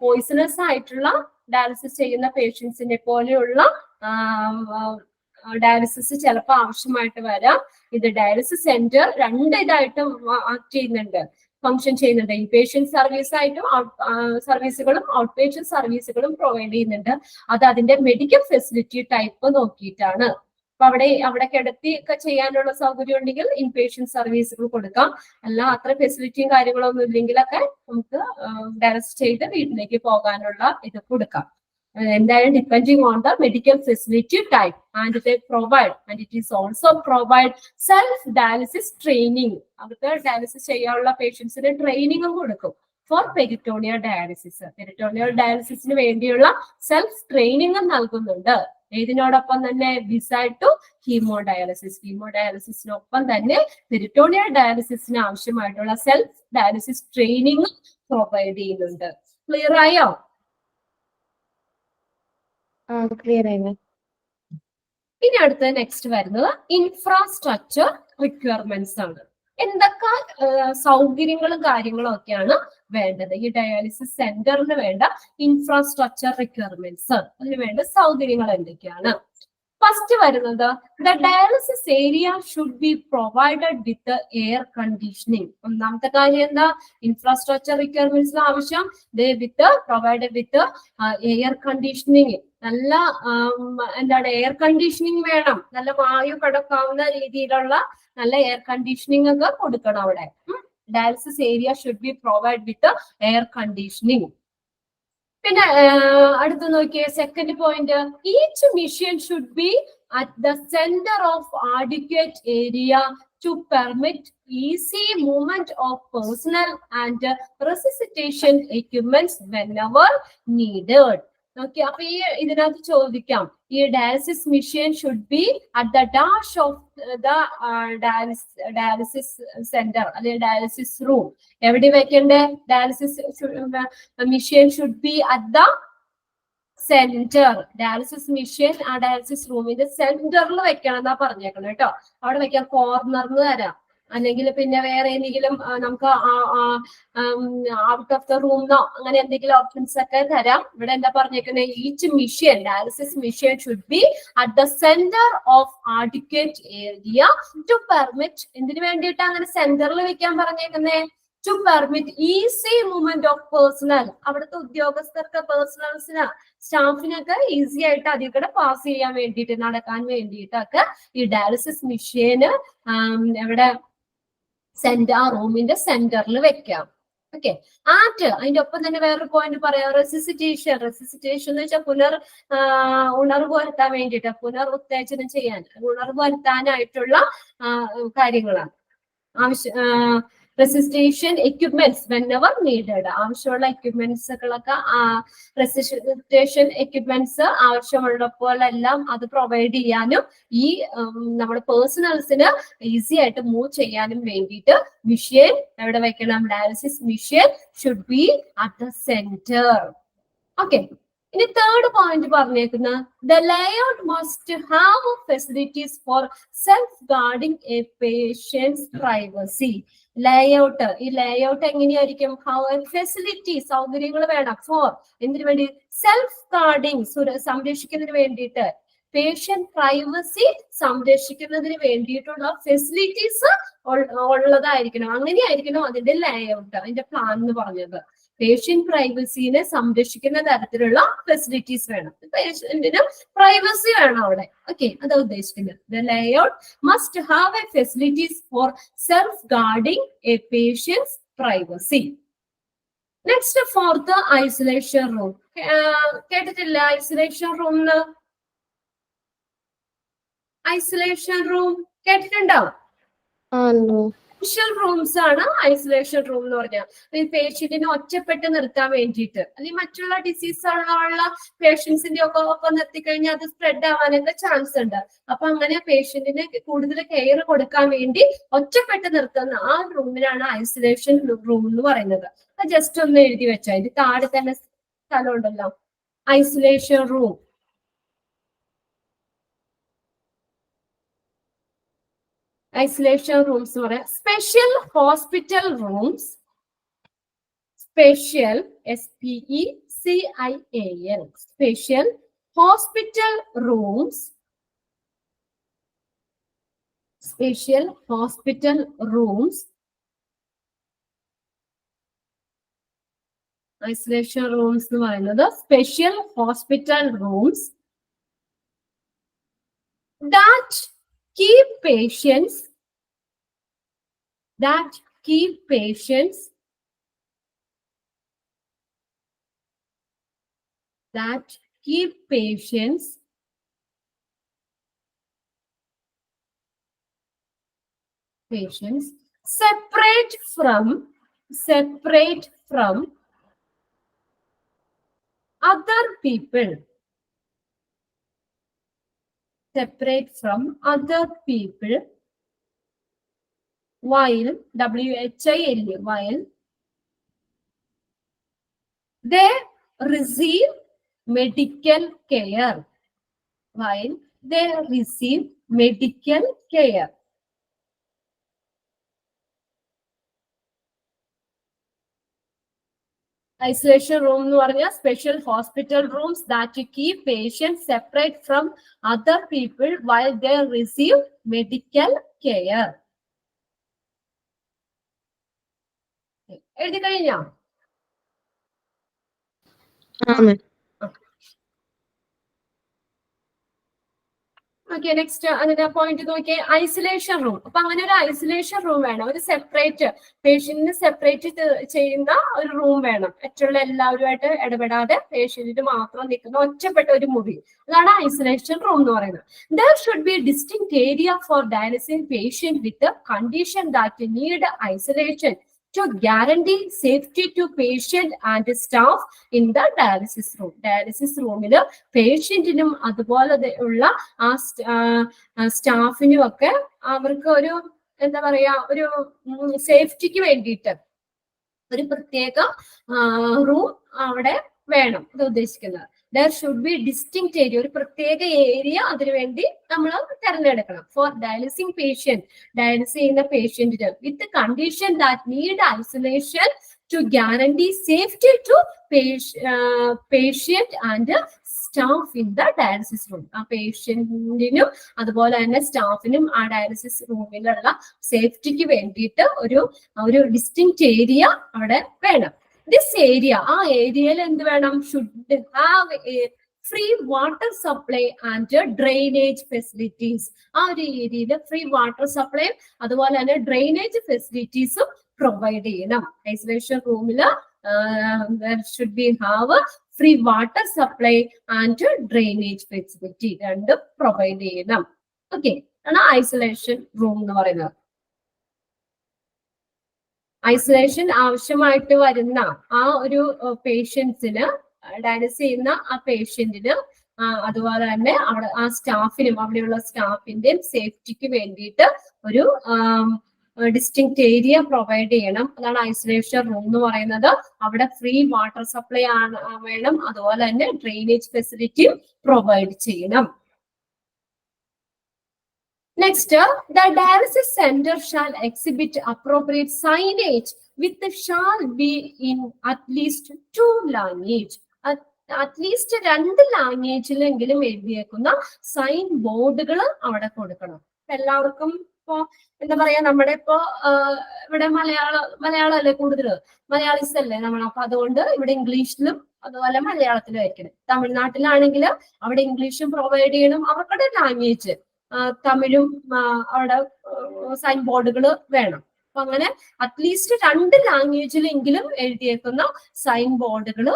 പോയിസണസ് ആയിട്ടുള്ള ഡയാലിസിസ് ചെയ്യുന്ന പേഷ്യൻസിനെ പോലെയുള്ള ഡയാലിസിസ് ചിലപ്പോൾ ആവശ്യമായിട്ട് വരാം. ഇത് ഡയാലിസിസ് സെന്റർ രണ്ട് ഇതായിട്ട് ആക്ട് ചെയ്യുന്നുണ്ട്, ഫംഗ്ഷൻ ചെയ്യുന്നുണ്ട്. ഇൻപേഷ്യന്റ് സർവീസ് ആയിട്ടും സർവീസുകളും ഔട്ട് പേഷ്യന്റ് സർവീസുകളും പ്രൊവൈഡ് ചെയ്യുന്നുണ്ട്. അത് അതിന്റെ മെഡിക്കൽ ഫെസിലിറ്റി ടൈപ്പ് നോക്കിയിട്ടാണ്. അപ്പൊ അവിടെ കിടത്തി ഒക്കെ ചെയ്യാനുള്ള സൗകര്യം ഉണ്ടെങ്കിൽ ഇൻപേഷ്യന്റ് സർവീസുകൾ കൊടുക്കാം. അല്ല അത്ര ഫെസിലിറ്റിയും കാര്യങ്ങളൊന്നും ഇല്ലെങ്കിലൊക്കെ നമുക്ക് ഡയാലിസിസ് ചെയ്ത് വീട്ടിലേക്ക് പോകാനുള്ള ഇത് കൊടുക്കാം. എന്തായാലും depending on the medical facility type and they provide and it is also provide self dialysis training. അവർക്ക് ഡയാലിസിസ് ചെയ്യാനുള്ള പേഷ്യൻസിന് ട്രെയിനിങ്ങും കൊടുക്കും ഫോർ പെരിറ്റോണിയൽ ഡയാലിസിസ്. പെരിറ്റോണിയൽ ഡയാലിസിസിന് വേണ്ടിയുള്ള സെൽഫ് ട്രെയിനിങ്ങും നൽകുന്നുണ്ട്. ഇതിനോടൊപ്പം തന്നെ ഡിസൈഡ് ടു ഹീമോഡയാലിസിസ്, ഹീമോഡയാലിസിസിനൊപ്പം തന്നെ പെരിറ്റോണിയൽ ഡയാലിസിസിന് ആവശ്യമായിട്ടുള്ള സെൽഫ് ഡയാലിസിസ് ട്രെയിനിങ് പ്രൊവൈഡ് ചെയ്യുന്നുണ്ട്. ക്ലിയർ ആയോ? ക്ലിയർ ആയി. ഇനി അടുത്ത നെക്സ്റ്റ് വരുന്നത് ഇൻഫ്രാസ്ട്രക്ചർ റിക്വയർമെന്റ്സ് ആണ്. എന്തൊക്കെ സൗകര്യങ്ങളും കാര്യങ്ങളും ഒക്കെയാണ് വേണ്ടത് ഈ ഡയാലിസിസ് സെന്ററിന് വേണ്ട ഇൻഫ്രാസ്ട്രക്ചർ റിക്വയർമെന്റ്സ്, അതിന് വേണ്ട സൗകര്യങ്ങൾ എന്തൊക്കെയാണ്? ഫസ്റ്റ് വരുന്നത് the dialysis area should be provided with air conditioning. ഒന്നാമത്തെ കാര്യം എന്താ? ഇൻഫ്രാസ്ട്രക്ചർ റിക്വയർമെന്റ്സിന് ആവശ്യം വിത്ത് പ്രൊവൈഡഡ് വിത്ത് എയർ കണ്ടീഷനിങ്. നല്ല എന്താണ് എയർ കണ്ടീഷനിങ് വേണം, നല്ല വായു കടക്കാവുന്ന രീതിയിലുള്ള നല്ല എയർ കണ്ടീഷനിങ് ഒക്കെ കൊടുക്കണം അവിടെ. Dialysis area should be provide with air conditioning. പിന്നെ അടുത്ത് നോക്കിയേ second point, each mission should be at the centre of adequate area to permit easy movement of personnel and resuscitation equipments whenever needed. Okay, അപ്പൊ ഈ ഇതിനകത്ത് ചോദിക്കാം, ഈ dialysis machine should be at the dash of the dialysis centre അല്ലെങ്കിൽ ഡയാലിസിസ് റൂം. എവിടെ വെക്കണ്ടേ? Dialysis machine should be at the centre. Dialysis machine ആ ഡയാലിസിസ് റൂമിന്റെ സെന്ററിൽ വെക്കണം എന്നാ പറഞ്ഞേക്കണം കേട്ടോ. അവിടെ വെക്കാം, കോർണറിന് തരാം, അല്ലെങ്കിൽ പിന്നെ വേറെ എന്തെങ്കിലും നമുക്ക് ഔട്ട് ഓഫ് ദ റൂമിനോ അങ്ങനെ എന്തെങ്കിലും ഓപ്ഷൻസ് ഒക്കെ തരാം. ഇവിടെ എന്താ പറഞ്ഞേക്കുന്നത്? Each machine, dialysis machine should be at the centre of adequate area to permit. എന്തിനു വേണ്ടിയിട്ട് അങ്ങനെ സെന്ററിൽ വെക്കാൻ പറഞ്ഞേക്കുന്നേ? To permit easy movement of personnel. അവിടുത്തെ ഉദ്യോഗസ്ഥർക്ക്, പേഴ്സണൽസിന്, സ്റ്റാഫിനൊക്കെ ഈസി ആയിട്ട് അതിൽ കൂടെ പാസ് ചെയ്യാൻ വേണ്ടിയിട്ട്, നടക്കാൻ വേണ്ടിയിട്ടൊക്കെ ഈ ഡയാലിസിസ് മെഷീന് എവിടെ ആ റൂമിന്റെ സെന്ററിൽ വെക്കാം. ഓക്കെ, അതിന്റെ ഒപ്പം തന്നെ വേറൊരു പോയിന്റ് പറയാം, റെസിസിറ്റേഷൻ. റെസിസിറ്റേഷൻ എന്ന് വെച്ചാൽ ഉണർവ് വരുത്താൻ വേണ്ടിയിട്ട്, ഉത്തേജനം ചെയ്യാൻ, ഉണർവ് വരുത്താനായിട്ടുള്ള കാര്യങ്ങളാണ്. റെസിസ്റ്റേഷൻ എക്യുപ്മെന്റ്സ് whenever needed. ആവശ്യമുള്ള എക്യുപ്മെന്റ്സുകളൊക്കെ, റെസിസ്റ്റേഷൻ എക്യുപ്മെന്റ്സ് ആവശ്യമുള്ളപ്പോഴെല്ലാം അത് പ്രൊവൈഡ് ചെയ്യാനും ഈ നമ്മുടെ പേഴ്സണൽസിന് ഈസി ആയിട്ട് മൂവ് ചെയ്യാനും വേണ്ടിയിട്ട് മെഷീൻ എവിടെ വെക്കണം? Dialysis machine should be at the centre. Okay, ഇനി തേർഡ് പോയിന്റ് പറഞ്ഞേക്കുന്ന, the layout must have facilities for self guarding a patients privacy. Layout, ഈ ലേഔട്ട് എങ്ങനെയായിരിക്കും? ഫെസിലിറ്റി, സൗകര്യങ്ങൾ വേണം. ഫോർ, എന്തിനു വേണ്ടി? സെൽഫ് ഗാർഡിംഗ്, സംരക്ഷിക്കുന്നതിന് വേണ്ടിയിട്ട്, പേഷ്യന്റ് പ്രൈവസി സംരക്ഷിക്കുന്നതിന് വേണ്ടിയിട്ടുള്ള ഫെസിലിറ്റീസ് ഉള്ളതായിരിക്കണം. അങ്ങനെയായിരിക്കണം അതിന്റെ ലേഔട്ട്, അതിന്റെ പ്ലാൻ എന്ന് പറഞ്ഞത്. പേഷ്യന്റ് പ്രൈവസിനെ സംരക്ഷിക്കുന്ന തരത്തിലുള്ള ഫെസിലിറ്റീസ് വേണം. പേഷ്യന്റിന് പ്രൈവസി വേണം അവിടെ. ഓക്കെ, അതാ ഉദ്ദേശിക്കുന്നത്. The layout must have a facilities for self guarding a patients privacy. Next, fourth, isolation room. കേട്ടിട്ടില്ല ഐസൊലേഷൻ റൂം? ഐസൊലേഷൻ റൂം കേട്ടിട്ടുണ്ടോ? സ്പെഷ്യൽ റൂംസ് ആണ് ഐസൊലേഷൻ റൂം എന്ന് പറഞ്ഞാൽ. ഈ പേഷ്യന്റിനെ ഒറ്റപ്പെട്ട് നിർത്താൻ വേണ്ടിയിട്ട്, അല്ലെങ്കിൽ മറ്റുള്ള ഡിസീസ് ഉള്ള പേഷ്യൻസിന്റെ ഒപ്പം നിർത്തിക്കഴിഞ്ഞാൽ അത് സ്പ്രെഡ് ആവാനൊക്കെ ചാൻസ് ഉണ്ട്. അപ്പൊ അങ്ങനെ പേഷ്യന്റിന് കൂടുതൽ കെയർ കൊടുക്കാൻ വേണ്ടി ഒറ്റപ്പെട്ട് നിർത്തുന്ന ആ റൂമിനാണ് ഐസൊലേഷൻ റൂം എന്ന് പറയുന്നത്. അത് ജസ്റ്റ് ഒന്ന് എഴുതി വെച്ചാൽ, ഇത് താഴെ തന്നെ സ്ഥലം ഉണ്ടല്ലോ, ഐസൊലേഷൻ റൂം. ഐസൊലേഷൻ റൂംസ് എന്ന് പറയാം. Special hospital rooms, special SPECIAL, special hospital rooms, special hospital rooms. Isolation rooms എന്ന് പറയുന്നത് special hospital rooms that keep patients that keep patients separate from other people, separate from other people while while they receive medical care, while they receive medical care. Isolation room എന്ന് പറഞ്ഞാൽ special hospital rooms that keep patients separate from other people while they receive medical care. എഴുതി കഴിഞ്ഞോ? ഓക്കെ, നെക്സ്റ്റ് അതിന്റെ പോയിന്റ് നോക്കിയേ, ഐസൊലേഷൻ റൂം. അപ്പൊ അങ്ങനെ ഒരു ഐസൊലേഷൻ റൂം വേണം, ഒരു സെപ്പറേറ്റ് പേഷ്യന്റിന് സെപ്പറേറ്റ് ചെയ്യുന്ന ഒരു റൂം വേണം. മറ്റുള്ള എല്ലാവരുമായിട്ട് ഇടപെടാതെ പേഷ്യന്റിന് മാത്രം നിൽക്കുന്ന ഒറ്റപ്പെട്ട ഒരു മുറി, അതാണ് ഐസൊലേഷൻ റൂം എന്ന് പറയുന്നത്. There should be distinct area for dialysis patient with the condition that need isolation to guarantee safety to patient and staff in the dialysis room. Dialysis റൂമിൽ പേഷ്യന്റിനും അതുപോലെ ഉള്ള ആ സ്റ്റാഫിനും ഒക്കെ അവർക്ക് ഒരു എന്താ പറയാ, ഒരു സേഫ്റ്റിക്ക് വേണ്ടിയിട്ട് ഒരു പ്രത്യേക റൂം അവിടെ വേണം ഇത് ഉദ്ദേശിക്കുന്നത്. There should be distinct area, ഒരു പ്രത്യേക ഏരിയ അതിനുവേണ്ടി നമ്മൾ തിരഞ്ഞെടുക്കണം. ഫോർ ഡയാലിസിങ് പേഷ്യന്റ്, ഡയാലിസിസ് ചെയ്യുന്ന പേഷ്യന്റിന് with condition that need isolation to guarantee safety to patient and staff in the dialysis room. ആ പേഷ്യന്റിനും അതുപോലെ തന്നെ സ്റ്റാഫിനും ആ ഡയാലിസിസ് റൂമിലുള്ള സേഫ്റ്റിക്ക് വേണ്ടിയിട്ട് ഒരു ഡിസ്റ്റിങ്ക്ട് ഏരിയ അവിടെ വേണം. ദിസ് ഏരിയ, ആ ഏരിയയിൽ എന്ത് വേണം, should have A free water supply and drainage facilities. ആ ഒരു ഏരിയയിൽ ഫ്രീ വാട്ടർ സപ്ലൈ അതുപോലെ തന്നെ ഡ്രെയിനേജ് ഫെസിലിറ്റീസും പ്രൊവൈഡ് ചെയ്യണം. ഐസൊലേഷൻ റൂമിൽ should be have free water supply and drainage facility രണ്ടും പ്രൊവൈഡ് ചെയ്യണം. ഓക്കെ, ആണ് ഐസൊലേഷൻ റൂം എന്ന് പറയുന്നത്. ഐസൊലേഷൻ ആവശ്യമായിട്ട് വരുന്ന ആ ഒരു പേഷ്യൻസിന്, ഡയാലിസിസ് ചെയ്യുന്ന ആ പേഷ്യന്റിന് അതുപോലെ തന്നെ അവിടെ ആ സ്റ്റാഫിനും, അവിടെയുള്ള സ്റ്റാഫിന്റെയും സേഫ്റ്റിക്ക് വേണ്ടിയിട്ട് ഒരു ഡിസ്റ്റിങ്ക്ട് ഏരിയ പ്രൊവൈഡ് ചെയ്യണം. അതാണ് ഐസൊലേഷൻ റൂം എന്ന് പറയുന്നത്. അവിടെ ഫ്രീ വാട്ടർ സപ്ലൈ വേണം, അതുപോലെ തന്നെ ഡ്രെയിനേജ് ഫെസിലിറ്റിയും പ്രൊവൈഡ് ചെയ്യണം. Next, the dialysis center shall exhibit appropriate signage with shall be in at least 2 language. At least 2 ലാംഗ്വേജിലെങ്കിലും എഴുതിയേക്കുന്ന സൈൻ ബോർഡുകൾ അവിടെ കൊടുക്കണം. എല്ലാവർക്കും ഇപ്പോ എന്താ പറയാ, നമ്മുടെ ഇപ്പോ ഇവിടെ മലയാളം അല്ലേ കൂടുതൽ, മലയാളീസ് അല്ലേ നമ്മൾ. അപ്പൊ അതുകൊണ്ട് ഇവിടെ ഇംഗ്ലീഷിലും അതുപോലെ മലയാളത്തിലും ആയിരിക്കണം. തമിഴ്നാട്ടിലാണെങ്കിൽ അവിടെ ഇംഗ്ലീഷും പ്രൊവൈഡ് ചെയ്യണം, അവരുടെ ലാംഗ്വേജ് തമിഴും അവിടെ സൈൻ ബോർഡുകൾ വേണം. അപ്പൊ അങ്ങനെ അറ്റ്ലീസ്റ്റ് 2 ലാംഗ്വേജിലെങ്കിലും എഴുതിയേക്കുന്ന സൈൻ ബോർഡുകൾ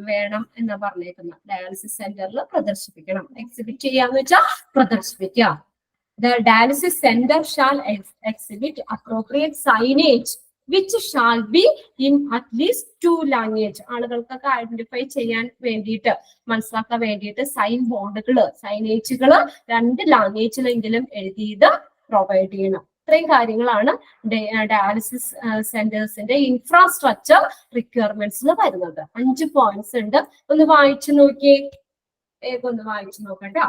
വേണം എന്ന് പറഞ്ഞേക്കുന്ന ഡയാലിസിസ് സെന്ററിൽ പ്രദർശിപ്പിക്കണം. എക്സിബിറ്റ് ചെയ്യാന്ന് വെച്ചാൽ പ്രദർശിപ്പിക്കുക. The dialysis center shall exhibit appropriate signage which shall be in at least 2 language. ആളുകൾക്കൊക്കെ ഐഡന്റിഫൈ ചെയ്യാൻ വേണ്ടിയിട്ട്, മനസ്സിലാക്കാൻ വേണ്ടിയിട്ട് സൈൻ ബോർഡുകള്, സൈനേജുകള് 2 ലാംഗ്വേജിലെങ്കിലും എഴുതിയത് പ്രൊവൈഡ് ചെയ്യണം. ഇത്രയും കാര്യങ്ങളാണ് ഡയാലിസിസ് സെന്റേഴ്സിന്റെ ഇൻഫ്രാസ്ട്രക്ചർ റിക്വയർമെന്റ്സിൽ വരുന്നത്. 5 പോയിന്റ്സ് ഉണ്ട്. ഒന്ന് വായിച്ചു നോക്കിയേ, വേഗം ഒന്ന് വായിച്ചു നോക്കട്ടോ.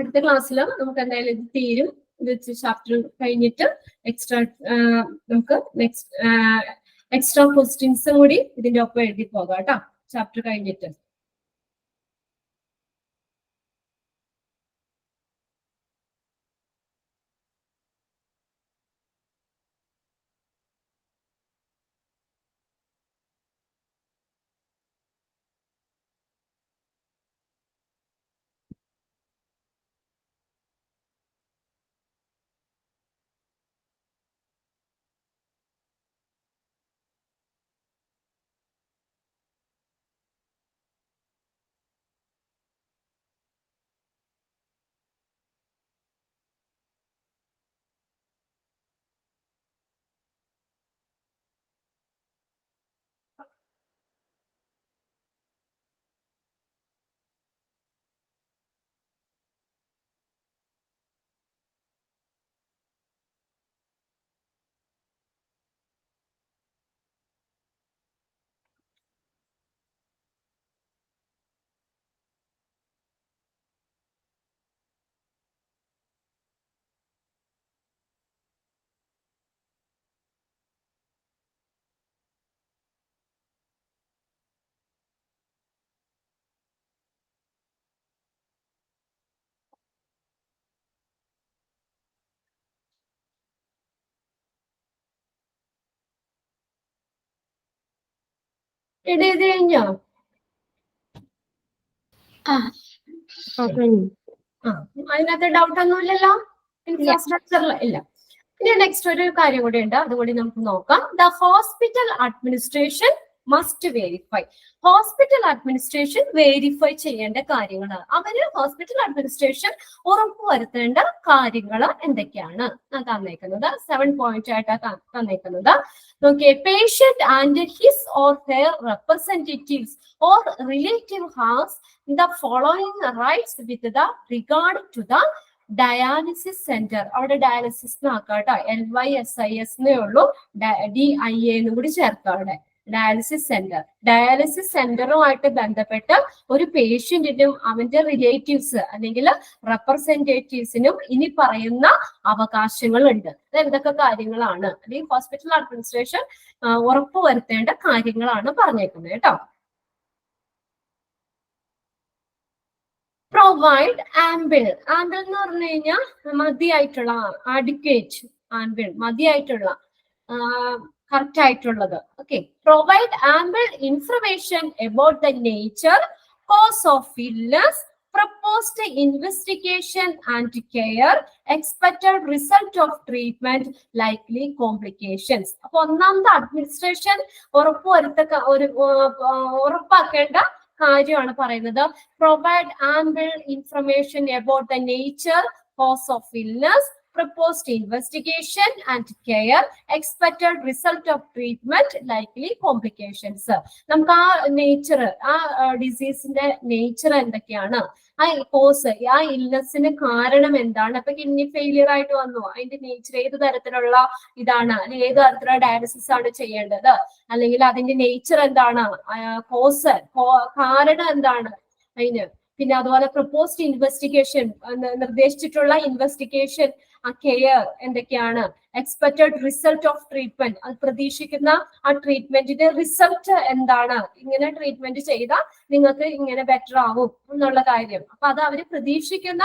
അടുത്ത ക്ലാസ്സിൽ നമുക്ക് എന്തായാലും ഇത് തീരും. ഇത് ചാപ്റ്റർ കഴിഞ്ഞിട്ട് നമുക്ക് എക്സ്ട്രാ ക്വസ്റ്റ്യൻസും കൂടി ഇതിന്റെ ഒപ്പം എഴുതി പോകാം കേട്ടോ, ചാപ്റ്റർ കഴിഞ്ഞിട്ട്. റീഡ് ചെയ്ത് കഴിഞ്ഞോ? അതിനകത്ത് ഡൗട്ട് ഒന്നും ഇല്ലല്ലോ? ഇൻഫ്രാസ്ട്രക്ചറിൽ ഇല്ല. ഇനി നെക്സ്റ്റ് ഒരു കാര്യം കൂടി ഉണ്ട്, അതുകൂടി നമുക്ക് നോക്കാം. The hospital administration must verify. Hospital administration verify ചെയ്യേണ്ട കാര്യങ്ങൾ, അവര് ഹോസ്പിറ്റൽ അഡ്മിനിസ്ട്രേഷൻ ഉറപ്പുവരുത്തേണ്ട കാര്യങ്ങൾ എന്തൊക്കെയാണ് തന്നേക്കുന്നത്? 7 പോയിന്റ് ആയിട്ടാണ് തന്നേക്കുന്നത്. നോക്കിയേ, patient and his or her representatives or relative has the following rights with the regard to the dialysis centre. അവിടെ ഡയാലിസിസ് ആക്കാം കേട്ടോ, LYSIS എന്നേ ഉള്ളൂ, DIA എന്നും കൂടി ചേർക്കാം അവിടെ. ഡയാലിസിസ് സെന്റർ, ഡയാലിസിസ് സെന്ററുമായിട്ട് ബന്ധപ്പെട്ട് ഒരു പേഷ്യന്റിനും അവന്റെ റിലേറ്റീവ്സ് അല്ലെങ്കിൽ റെപ്രസെന്റേറ്റീവ്സിനും ഇനി പറയുന്ന അവകാശങ്ങളുണ്ട്. അത് എന്തൊക്കെ കാര്യങ്ങളാണ്, അല്ലെങ്കിൽ ഹോസ്പിറ്റൽ അഡ്മിനിസ്ട്രേഷൻ ഉറപ്പുവരുത്തേണ്ട കാര്യങ്ങളാണ് പറഞ്ഞേക്കുന്നത് കേട്ടോ. Provide ample. ആംബിൾ എന്ന് പറഞ്ഞു കഴിഞ്ഞാൽ മതിയായിട്ടുള്ള, അഡിക്വേറ്റ് ആംബിൾ, മതിയായിട്ടുള്ള, കറക്റ്റ് ആയിട്ടുള്ളത്. Okay, provide ample information about the nature, cause of illness, proposed investigation and care, expected result of treatment, likely complications. അപ്പൊ ഒന്നാമത്തെ അഡ്മിനിസ്ട്രേഷൻ ഉറപ്പാക്കേണ്ട കാര്യമാണ് പറയുന്നത്. Provide ample information about the nature, cause of illness, proposed investigation and care, expected result of treatment, likely complications. നമുക്ക് ആ നേച്ചർ, ആ ഡിസീസിന്റെ നേച്ചർ എന്തൊക്കെയാണ്, ആ കോസ്, ആ ഇൽനെസ്സിന് കാരണം എന്താണ്, അപ്പൊ കിഡ്നി ഫെയിലിയർ ആയിട്ട് വന്നു, അതിന്റെ നേച്ചർ ഏത് തരത്തിലുള്ള ഇതാണ്, അല്ലെങ്കിൽ ഏത് തരത്തിലുള്ള ഡയാലിസിസ് ആണ് ചെയ്യേണ്ടത്, അല്ലെങ്കിൽ അതിന്റെ നേച്ചർ എന്താണ്, കോസ്, കാരണം എന്താണ് അതിന്. പിന്നെ അതുപോലെ പ്രപ്പോസ്ഡ് ഇൻവെസ്റ്റിഗേഷൻ, നിർദ്ദേശിച്ചിട്ടുള്ള ഇൻവെസ്റ്റിഗേഷൻ, ആ കെയർ എന്തൊക്കെയാണ്, എക്സ്പെക്റ്റഡ് റിസൾട്ട് ഓഫ് ട്രീറ്റ്മെന്റ്, അത് പ്രതീക്ഷിക്കുന്ന ആ ട്രീറ്റ്മെന്റിന്റെ റിസൾട്ട് എന്താണ്, ഇങ്ങനെ ട്രീറ്റ്മെന്റ് ചെയ്താൽ നിങ്ങൾക്ക് ഇങ്ങനെ ബെറ്റർ ആവും എന്നുള്ള കാര്യം. അപ്പൊ അത് അവര് പ്രതീക്ഷിക്കുന്ന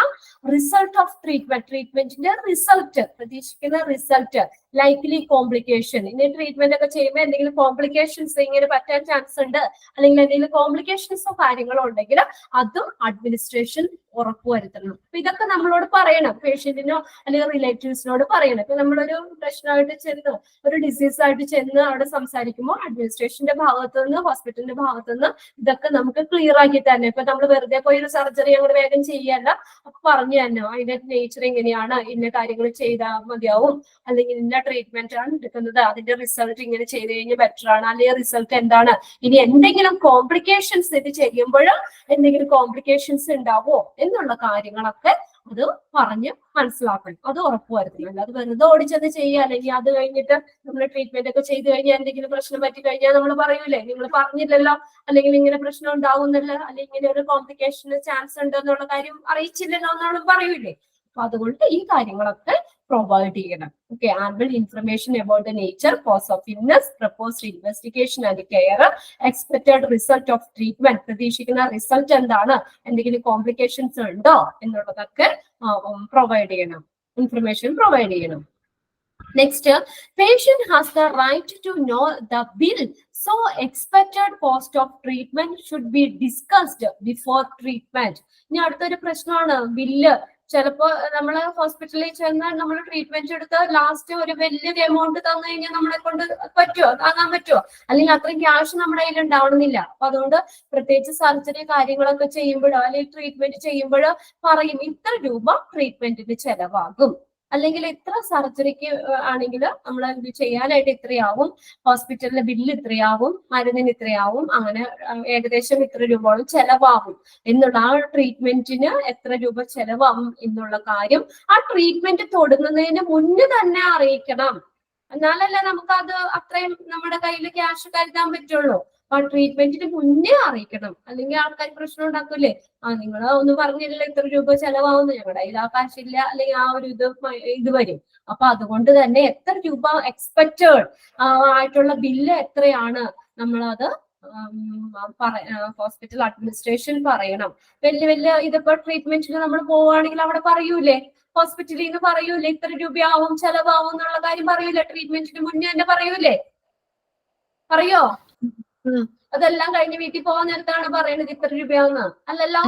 റിസൾട്ട് ഓഫ് ട്രീറ്റ്മെന്റ്, ട്രീറ്റ്മെന്റിന്റെ റിസൾട്ട്, പ്രതീക്ഷിക്കുന്ന റിസൾട്ട്, ലൈക്ലി കോംപ്ലിക്കേഷൻ. ഇങ്ങനെ ട്രീറ്റ്മെന്റ് ഒക്കെ ചെയ്യുമ്പോൾ എന്തെങ്കിലും കോംപ്ലിക്കേഷൻസ് ഇങ്ങനെ പറ്റാൻ ചാൻസ് ഉണ്ട്, അല്ലെങ്കിൽ എന്തെങ്കിലും കോംപ്ലിക്കേഷൻസോ കാര്യങ്ങളോ ഉണ്ടെങ്കിൽ അതും അഡ്മിനിസ്ട്രേഷൻ ഉറപ്പുവരുത്തണം. അപ്പൊ ഇതൊക്കെ നമ്മളോട് പറയണം, പേഷ്യന്റിനോ അല്ലെങ്കിൽ റിലേറ്റീവ്സിനോട് പറയണം. ഇപ്പൊ നമ്മളൊരു പ്രശ്നമായിട്ട് ചെന്ന്, ഒരു ഡിസീസ് ആയിട്ട് ചെന്ന് അവിടെ സംസാരിക്കുമ്പോൾ അഡ്മിനിസ്ട്രേഷന്റെ ഭാഗത്തു നിന്ന്, ഹോസ്പിറ്റലിന്റെ ഭാഗത്തു നിന്ന് ഇതൊക്കെ നമുക്ക് ക്ലിയർ ആക്കി തന്നെ. ഇപ്പൊ നമ്മൾ വെറുതെ പോയി ഒരു സർജറി അങ്ങോട്ട് വേഗം ചെയ്യല്ല, അപ്പൊ പറഞ്ഞു തന്നെ അതിന്റെ നേച്ചർ എങ്ങനെയാണ്, ഇന്ന കാര്യങ്ങൾ ചെയ്താൽ മതിയാവും, അല്ലെങ്കിൽ ഇന്ന ട്രീറ്റ്മെന്റ് ആണ് എടുക്കുന്നത്, അതിന്റെ റിസൾട്ട് ഇങ്ങനെ ചെയ്ത് കഴിഞ്ഞാൽ ബെറ്റർ ആണ്, അല്ലെങ്കിൽ റിസൾട്ട് എന്താണ്, ഇനി എന്തെങ്കിലും കോംപ്ലിക്കേഷൻസ് ഇത് ചെയ്യുമ്പോൾ എന്തെങ്കിലും കോംപ്ലിക്കേഷൻസ് ഉണ്ടാവോ എന്നുള്ള കാര്യങ്ങളൊക്കെ അത് പറഞ്ഞ് മനസ്സിലാക്കണം, അത് ഉറപ്പുവരുത്തണം. അല്ലാതെ വെറുതെ ഓടിച്ചത് ചെയ്യുക, അല്ലെങ്കിൽ അത് കഴിഞ്ഞിട്ട് നമ്മൾ ട്രീറ്റ്മെന്റ് ഒക്കെ ചെയ്ത് കഴിഞ്ഞാൽ എന്തെങ്കിലും പ്രശ്നം പറ്റി കഴിഞ്ഞാൽ നമ്മൾ പറയൂലേ, നിങ്ങൾ പറഞ്ഞില്ലല്ലോ, അല്ലെങ്കിൽ ഇങ്ങനെ പ്രശ്നം ഉണ്ടാവുന്നില്ല, അല്ലെങ്കിൽ ഇങ്ങനെ ഒരു കോംപ്ലിക്കേഷന് ചാൻസ് ഉണ്ട് എന്നുള്ള കാര്യം അറിയിച്ചില്ലല്ലോ എന്നാണ് പറയൂലേ. അപ്പൊ അതുകൊണ്ട് ഈ കാര്യങ്ങളൊക്കെ പ്രൊവൈഡ് ചെയ്യണം. Okay, ample information about the nature, cause of illness, proposed investigation and care, expected result of treatment, പ്രതീക്ഷിക്കുന്ന റിസൾട്ട് എന്താണ്, എന്തെങ്കിലും കോംപ്ലിക്കേഷൻസ് ഉണ്ടോ എന്നുള്ളതൊക്കെ പ്രൊവൈഡ് ചെയ്യണം, ഇൻഫർമേഷൻ പ്രൊവൈഡ് ചെയ്യണം. Next, patient has the right to know the bill, so expected cost of treatment should be discussed before treatment. ഇനി അടുത്തൊരു പ്രശ്നമാണ് ബില്ല്. ചിലപ്പോ നമ്മള് ഹോസ്പിറ്റലിൽ ചെന്ന് നമ്മൾ ട്രീറ്റ്മെന്റ് എടുത്ത് ലാസ്റ്റ് ഒരു വലിയൊരു എമൗണ്ട് തന്നു കഴിഞ്ഞാൽ നമ്മളെ കൊണ്ട് പറ്റുമോ, താങ്ങാൻ പറ്റുമോ, അല്ലെങ്കിൽ അത്രയും ക്യാഷ് നമ്മുടെ കയ്യിൽ ഉണ്ടാവണമെന്നില്ല. അപ്പൊ അതുകൊണ്ട് പ്രത്യേകിച്ച് സർജറി കാര്യങ്ങളൊക്കെ ചെയ്യുമ്പോഴോ അല്ലെങ്കിൽ ട്രീറ്റ്മെന്റ് ചെയ്യുമ്പോഴോ പറയും ഇത്ര രൂപ ട്രീറ്റ്മെന്റിന് ചെലവാകും, അല്ലെങ്കിൽ ഇത്ര സർജറിക്ക് ആണെങ്കിൽ നമ്മൾ ഇത് ചെയ്യാനായിട്ട് ഇത്രയാവും, ഹോസ്പിറ്റലിലെ ബില്ല് ഇത്രയാവും, മരുന്നിന് ഇത്രയാവും, അങ്ങനെ ഏകദേശം ഇത്ര രൂപയോളം ചെലവാകും എന്നുള്ള, ആ ട്രീറ്റ്മെന്റിന് എത്ര രൂപ ചെലവാകും എന്നുള്ള കാര്യം ആ ട്രീറ്റ്മെന്റ് തുടങ്ങുന്നതിന് മുന്നേ തന്നെ അറിയിക്കണം. എന്നാലല്ലേ നമുക്ക് അത് അത്രയും നമ്മുടെ കയ്യിൽ ക്യാഷ് കരുതാൻ പറ്റുള്ളൂ. ആ ട്രീറ്റ്മെന്റിന് മുന്നേ അറിയിക്കണം, അല്ലെങ്കിൽ ആൾക്കാർ പ്രശ്നം ഉണ്ടാക്കൂലേ, നിങ്ങൾ ഒന്ന് പറഞ്ഞില്ല ഇത്ര രൂപ ചെലവാകുന്നു, ഞങ്ങളുടെ കയ്യിൽ ആ കാശില്ല, അല്ലെങ്കിൽ ആ ഒരു ഇത് വരും. അപ്പൊ അതുകൊണ്ട് തന്നെ എത്ര രൂപ എക്സ്പെക്റ്റഡ് ആയിട്ടുള്ള ബില്ല് എത്രയാണ് നമ്മളത് ഹോസ്പിറ്റൽ അഡ്മിനിസ്ട്രേഷൻ പറയണം. വലിയ ഇതിപ്പോ ട്രീറ്റ്മെന്റിന് നമ്മൾ പോവുകയാണെങ്കിൽ അവിടെ പറയൂലേ, ഹോസ്പിറ്റലിൽ നിന്ന് പറയൂലേ ഇത്ര രൂപയാവും ചെലവാവും എന്നുള്ള കാര്യം പറയൂലേ, ട്രീറ്റ്മെന്റിന് മുന്നേ തന്നെ പറയൂലേ, പറയോ? അതെല്ലാം കഴിഞ്ഞ് വീട്ടിൽ പോകാൻ നേരത്താണ് പറയുന്നത് ഇത്ര രൂപയാന്ന്. അല്ലല്ലോ,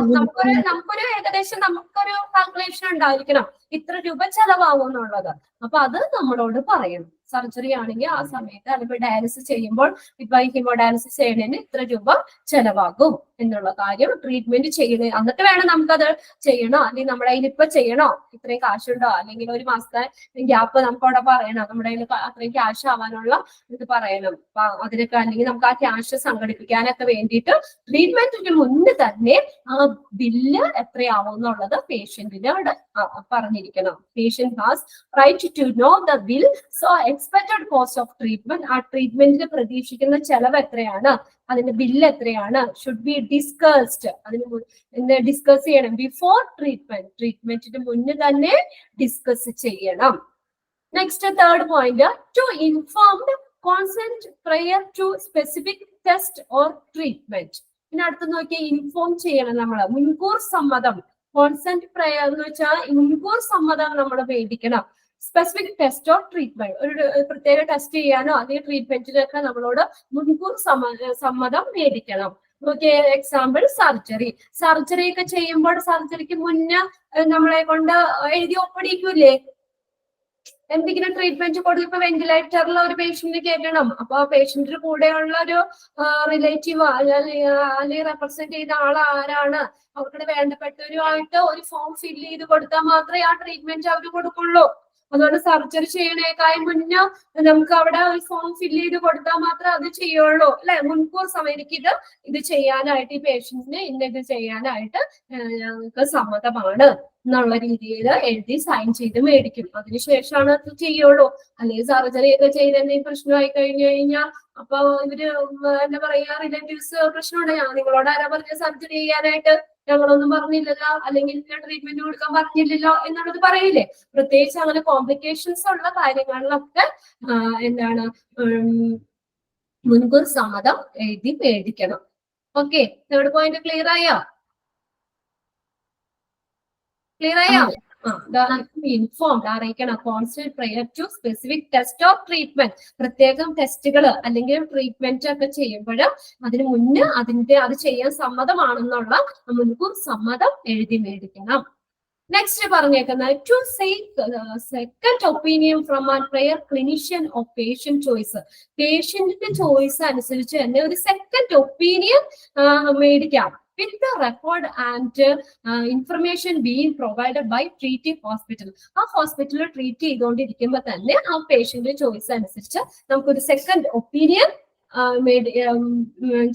നമുക്കൊരു ഏകദേശം നമുക്കൊരു കാൽക്കുലേഷൻ ഉണ്ടായിരിക്കണം ഇത്ര രൂപ ചെലവാകും എന്നുള്ളത്. അപ്പൊ അത് നമ്മളോട് പറയണം. സർജറി ആണെങ്കിൽ ആ സമയത്ത് അല്ലെങ്കിൽ ഡയാലിസിസ് ചെയ്യുമ്പോൾ ഇപ്പൊ ഹീമോഡയാലിസിസ് ചെയ്യുന്നതിന് ഇത്ര രൂപ ചെലവാകും എന്നുള്ള കാര്യം ട്രീറ്റ്മെന്റ് ചെയ്യുന്നത്. എന്നിട്ട് വേണം നമുക്കത് ചെയ്യണോ അല്ലെങ്കിൽ നമ്മുടെ കയ്യിൽ ഇപ്പൊ ചെയ്യണോ, ഇത്രയും കാശുണ്ടോ, അല്ലെങ്കിൽ ഒരു മാസത്തെ ഗ്യാപ്പ് നമുക്ക് അവിടെ പറയണം, നമ്മുടെ കയ്യിൽ അത്രയും ക്യാഷ് ആവാനുള്ള ഇത് പറയണം. അപ്പൊ അതിനൊക്കെ അല്ലെങ്കിൽ നമുക്ക് ആ ക്യാഷ് സംഘടിപ്പിക്കാനൊക്കെ വേണ്ടിയിട്ട് ട്രീറ്റ്മെന്റിന് മുന്നേ തന്നെ ആ ബില്ല് എത്രയാവും എന്നുള്ളത് പേഷ്യന്റിനോട് പറഞ്ഞിരിക്കണം. Patient has right to know the bill. So expected cost of treatment, ആ ട്രീറ്റ്മെന്റിന് പ്രതീക്ഷിക്കുന്ന ചെലവ് എത്രയാണ്, അതിന്റെ ബില്ല് എത്രയാണ്, ഷുഡ് ബി ഡിസ്കസ്ഡ്. അതിന് ഡിസ്കസ് ചെയ്യണം ബിഫോർ ട്രീറ്റ്മെന്റ്. ട്രീറ്റ്മെന്റിന് മുന്നേ തന്നെ ഡിസ്കസ് ചെയ്യണം. Next third point, to informed consent prior to specific test or treatment. പിന്നെ അടുത്ത് നോക്കിയാൽ ഇൻഫോം ചെയ്യണം നമ്മൾ, മുൻകൂർ സമ്മതം. കോൺസെന്റ് പ്രയർ എന്ന് വെച്ചാൽ മുൻകൂർ സമ്മതം നമ്മൾ മേടിക്കണം. സ്പെസിഫിക് ടെസ്റ്റ് ഓർ ട്രീറ്റ്മെന്റ്, ഒരു പ്രത്യേക ടെസ്റ്റ് ചെയ്യാനോ അല്ലെങ്കിൽ ട്രീറ്റ്മെന്റിനൊക്കെ നമ്മളോട് മുൻകൂർ സമ്മതം മേടിക്കണം. ഓക്കെ, എക്സാമ്പിൾ സർജറി ഒക്കെ ചെയ്യുമ്പോൾ സർജറിക്ക് മുന്നേ നമ്മളെ കൊണ്ട് എഴുതി ഒപ്പിടിക്കൂലേ എന്തെങ്കിലും ട്രീറ്റ്മെന്റ് കൊടുക്കും. ഇപ്പൊ വെന്റിലേറ്ററിൽ ഒരു പേഷ്യന്റ് കയറ്റണം, അപ്പൊ പേഷ്യന്റിന് കൂടെയുള്ള ഒരു റിലേറ്റീവ് അല്ലെങ്കിൽ റെപ്രസെന്റ് ചെയ്ത ആൾ ആരാണ്, അവർക്ക് വേണ്ടപ്പെട്ടവരുമായിട്ട് ഒരു ഫോം ഫില്ല് ചെയ്ത് കൊടുത്താൽ മാത്രമേ ആ ട്രീറ്റ്മെന്റ് അവർ കൊടുക്കുള്ളൂ. അതുകൊണ്ട് സർജറി ചെയ്യണേക്കായി മുന്നേ നമുക്ക് അവിടെ ഒരു ഫോം ഫില്ല് ചെയ്ത് കൊടുത്താൽ മാത്രമേ അത് ചെയ്യുള്ളൂ അല്ലെ. മുൻകൂർ സമയം ഇത് ചെയ്യാനായിട്ട് ഈ പേഷ്യന്റിന് ഇത് ചെയ്യാനായിട്ട് ഞങ്ങൾക്ക് സമ്മതമാണ് എന്നുള്ള രീതിയിൽ എഴുതി സൈൻ ചെയ്ത് മേടിക്കും. അതിനുശേഷമാണ് അത് ചെയ്യുള്ളൂ. അല്ലെങ്കിൽ സർജറി ഒക്കെ ചെയ്ത് എന്തെങ്കിലും പ്രശ്നമായി കഴിഞ്ഞു കഴിഞ്ഞാൽ അപ്പൊ ഇവര് എന്താ പറയാ, റിലേറ്റീവ്സ് പ്രശ്നമുണ്ട്, നിങ്ങളോട് ആരാ പറഞ്ഞ സർജറി ചെയ്യാനായിട്ട്, ഞങ്ങളൊന്നും പറഞ്ഞില്ലല്ലോ, അല്ലെങ്കിൽ ട്രീറ്റ്മെന്റ് കൊടുക്കാൻ പറഞ്ഞില്ലല്ലോ എന്നുള്ളത് പറയില്ലേ. പ്രത്യേകിച്ച് അങ്ങനെ കോംപ്ലിക്കേഷൻസ് ഉള്ള കാര്യങ്ങളിലൊക്കെ എന്താണ് മുൻകൂർ സമ്മതം എഴുതി മേടിക്കണം. ഓക്കെ, തേർഡ് പോയിന്റ് ക്ലിയർ ആയോ? ഇൻഫോംഡ് അറിയിക്കണം. Consent prior to specific test of treatment. പ്രത്യേകം ടെസ്റ്റുകൾ അല്ലെങ്കിൽ ട്രീറ്റ്മെന്റ് ഒക്കെ ചെയ്യുമ്പോൾ അതിന് മുന്നേ അത് ചെയ്യാൻ സമ്മതമാണെന്നുള്ള മുൻകൂർ സമ്മതം എഴുതി മേടിക്കണം. നെക്സ്റ്റ് പറഞ്ഞേക്കുന്നത് to second opinion from an prior clinician of patient choice. പേഷ്യന്റിന്റെ ചോയ്സ് അനുസരിച്ച് തന്നെ ഒരു സെക്കൻഡ് ഒപ്പീനിയൻ മേടിക്കാം. with the record and information being provided by treating hospital. ആ ഹോസ്പിറ്റലിൽ ട്രീറ്റ് ചെയ്തുകൊണ്ടിരിക്കുമ്പോൾ തന്നെ ആ പേഷ്യന്റ് ചോയ്സ് അനുസരിച്ച് നമുക്കൊരു സെക്കൻഡ് ഒപ്പീനിയൻ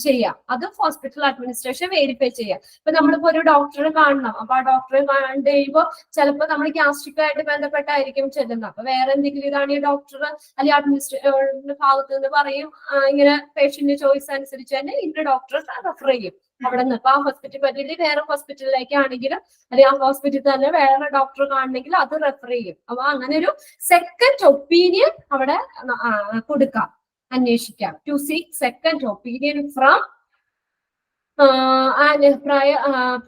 ചെയ്യാം. അത് ഹോസ്പിറ്റൽ അഡ്മിനിസ്ട്രേഷൻ വെരിഫൈ ചെയ്യാം. ഇപ്പൊ നമ്മളിപ്പോ ഒരു ഡോക്ടറെ കാണണം, അപ്പൊ ആ ഡോക്ടറെ കണ്ടു കഴിയുമ്പോൾ ചിലപ്പോൾ നമ്മൾ ഗ്യാസ്ട്രിക് ആയിട്ട് ബന്ധപ്പെട്ടായിരിക്കും ചെല്ലുന്നത്. അപ്പൊ വേറെ എന്തെങ്കിലും ഇതാണ് ഈ ഡോക്ടർ അല്ലെങ്കിൽ അഡ്മിനിസ്ട്രേഷന്റെ ഭാഗത്ത് നിന്ന് പറയും ഇങ്ങനെ പേഷ്യന്റ് ചോയ്സ് അനുസരിച്ച് തന്നെ ഇന്ന ഡോക്ടറെ റെഫർ ചെയ്യും അവിടെ നിന്ന്. അപ്പൊ ആ ഹോസ്പിറ്റൽ പറ്റിയിട്ട് വേറെ ഹോസ്പിറ്റലിലേക്ക് ആണെങ്കിലും അല്ലെങ്കിൽ ആ ഹോസ്പിറ്റലിൽ തന്നെ വേറെ ഡോക്ടർ കാണണമെങ്കിൽ അത് റെഫർ ചെയ്യും. അപ്പൊ അങ്ങനെ ഒരു സെക്കൻഡ് ഒപ്പീനിയൻ അവിടെ കൊടുക്കാം, അന്വേഷിക്കാം. To seek second opinion from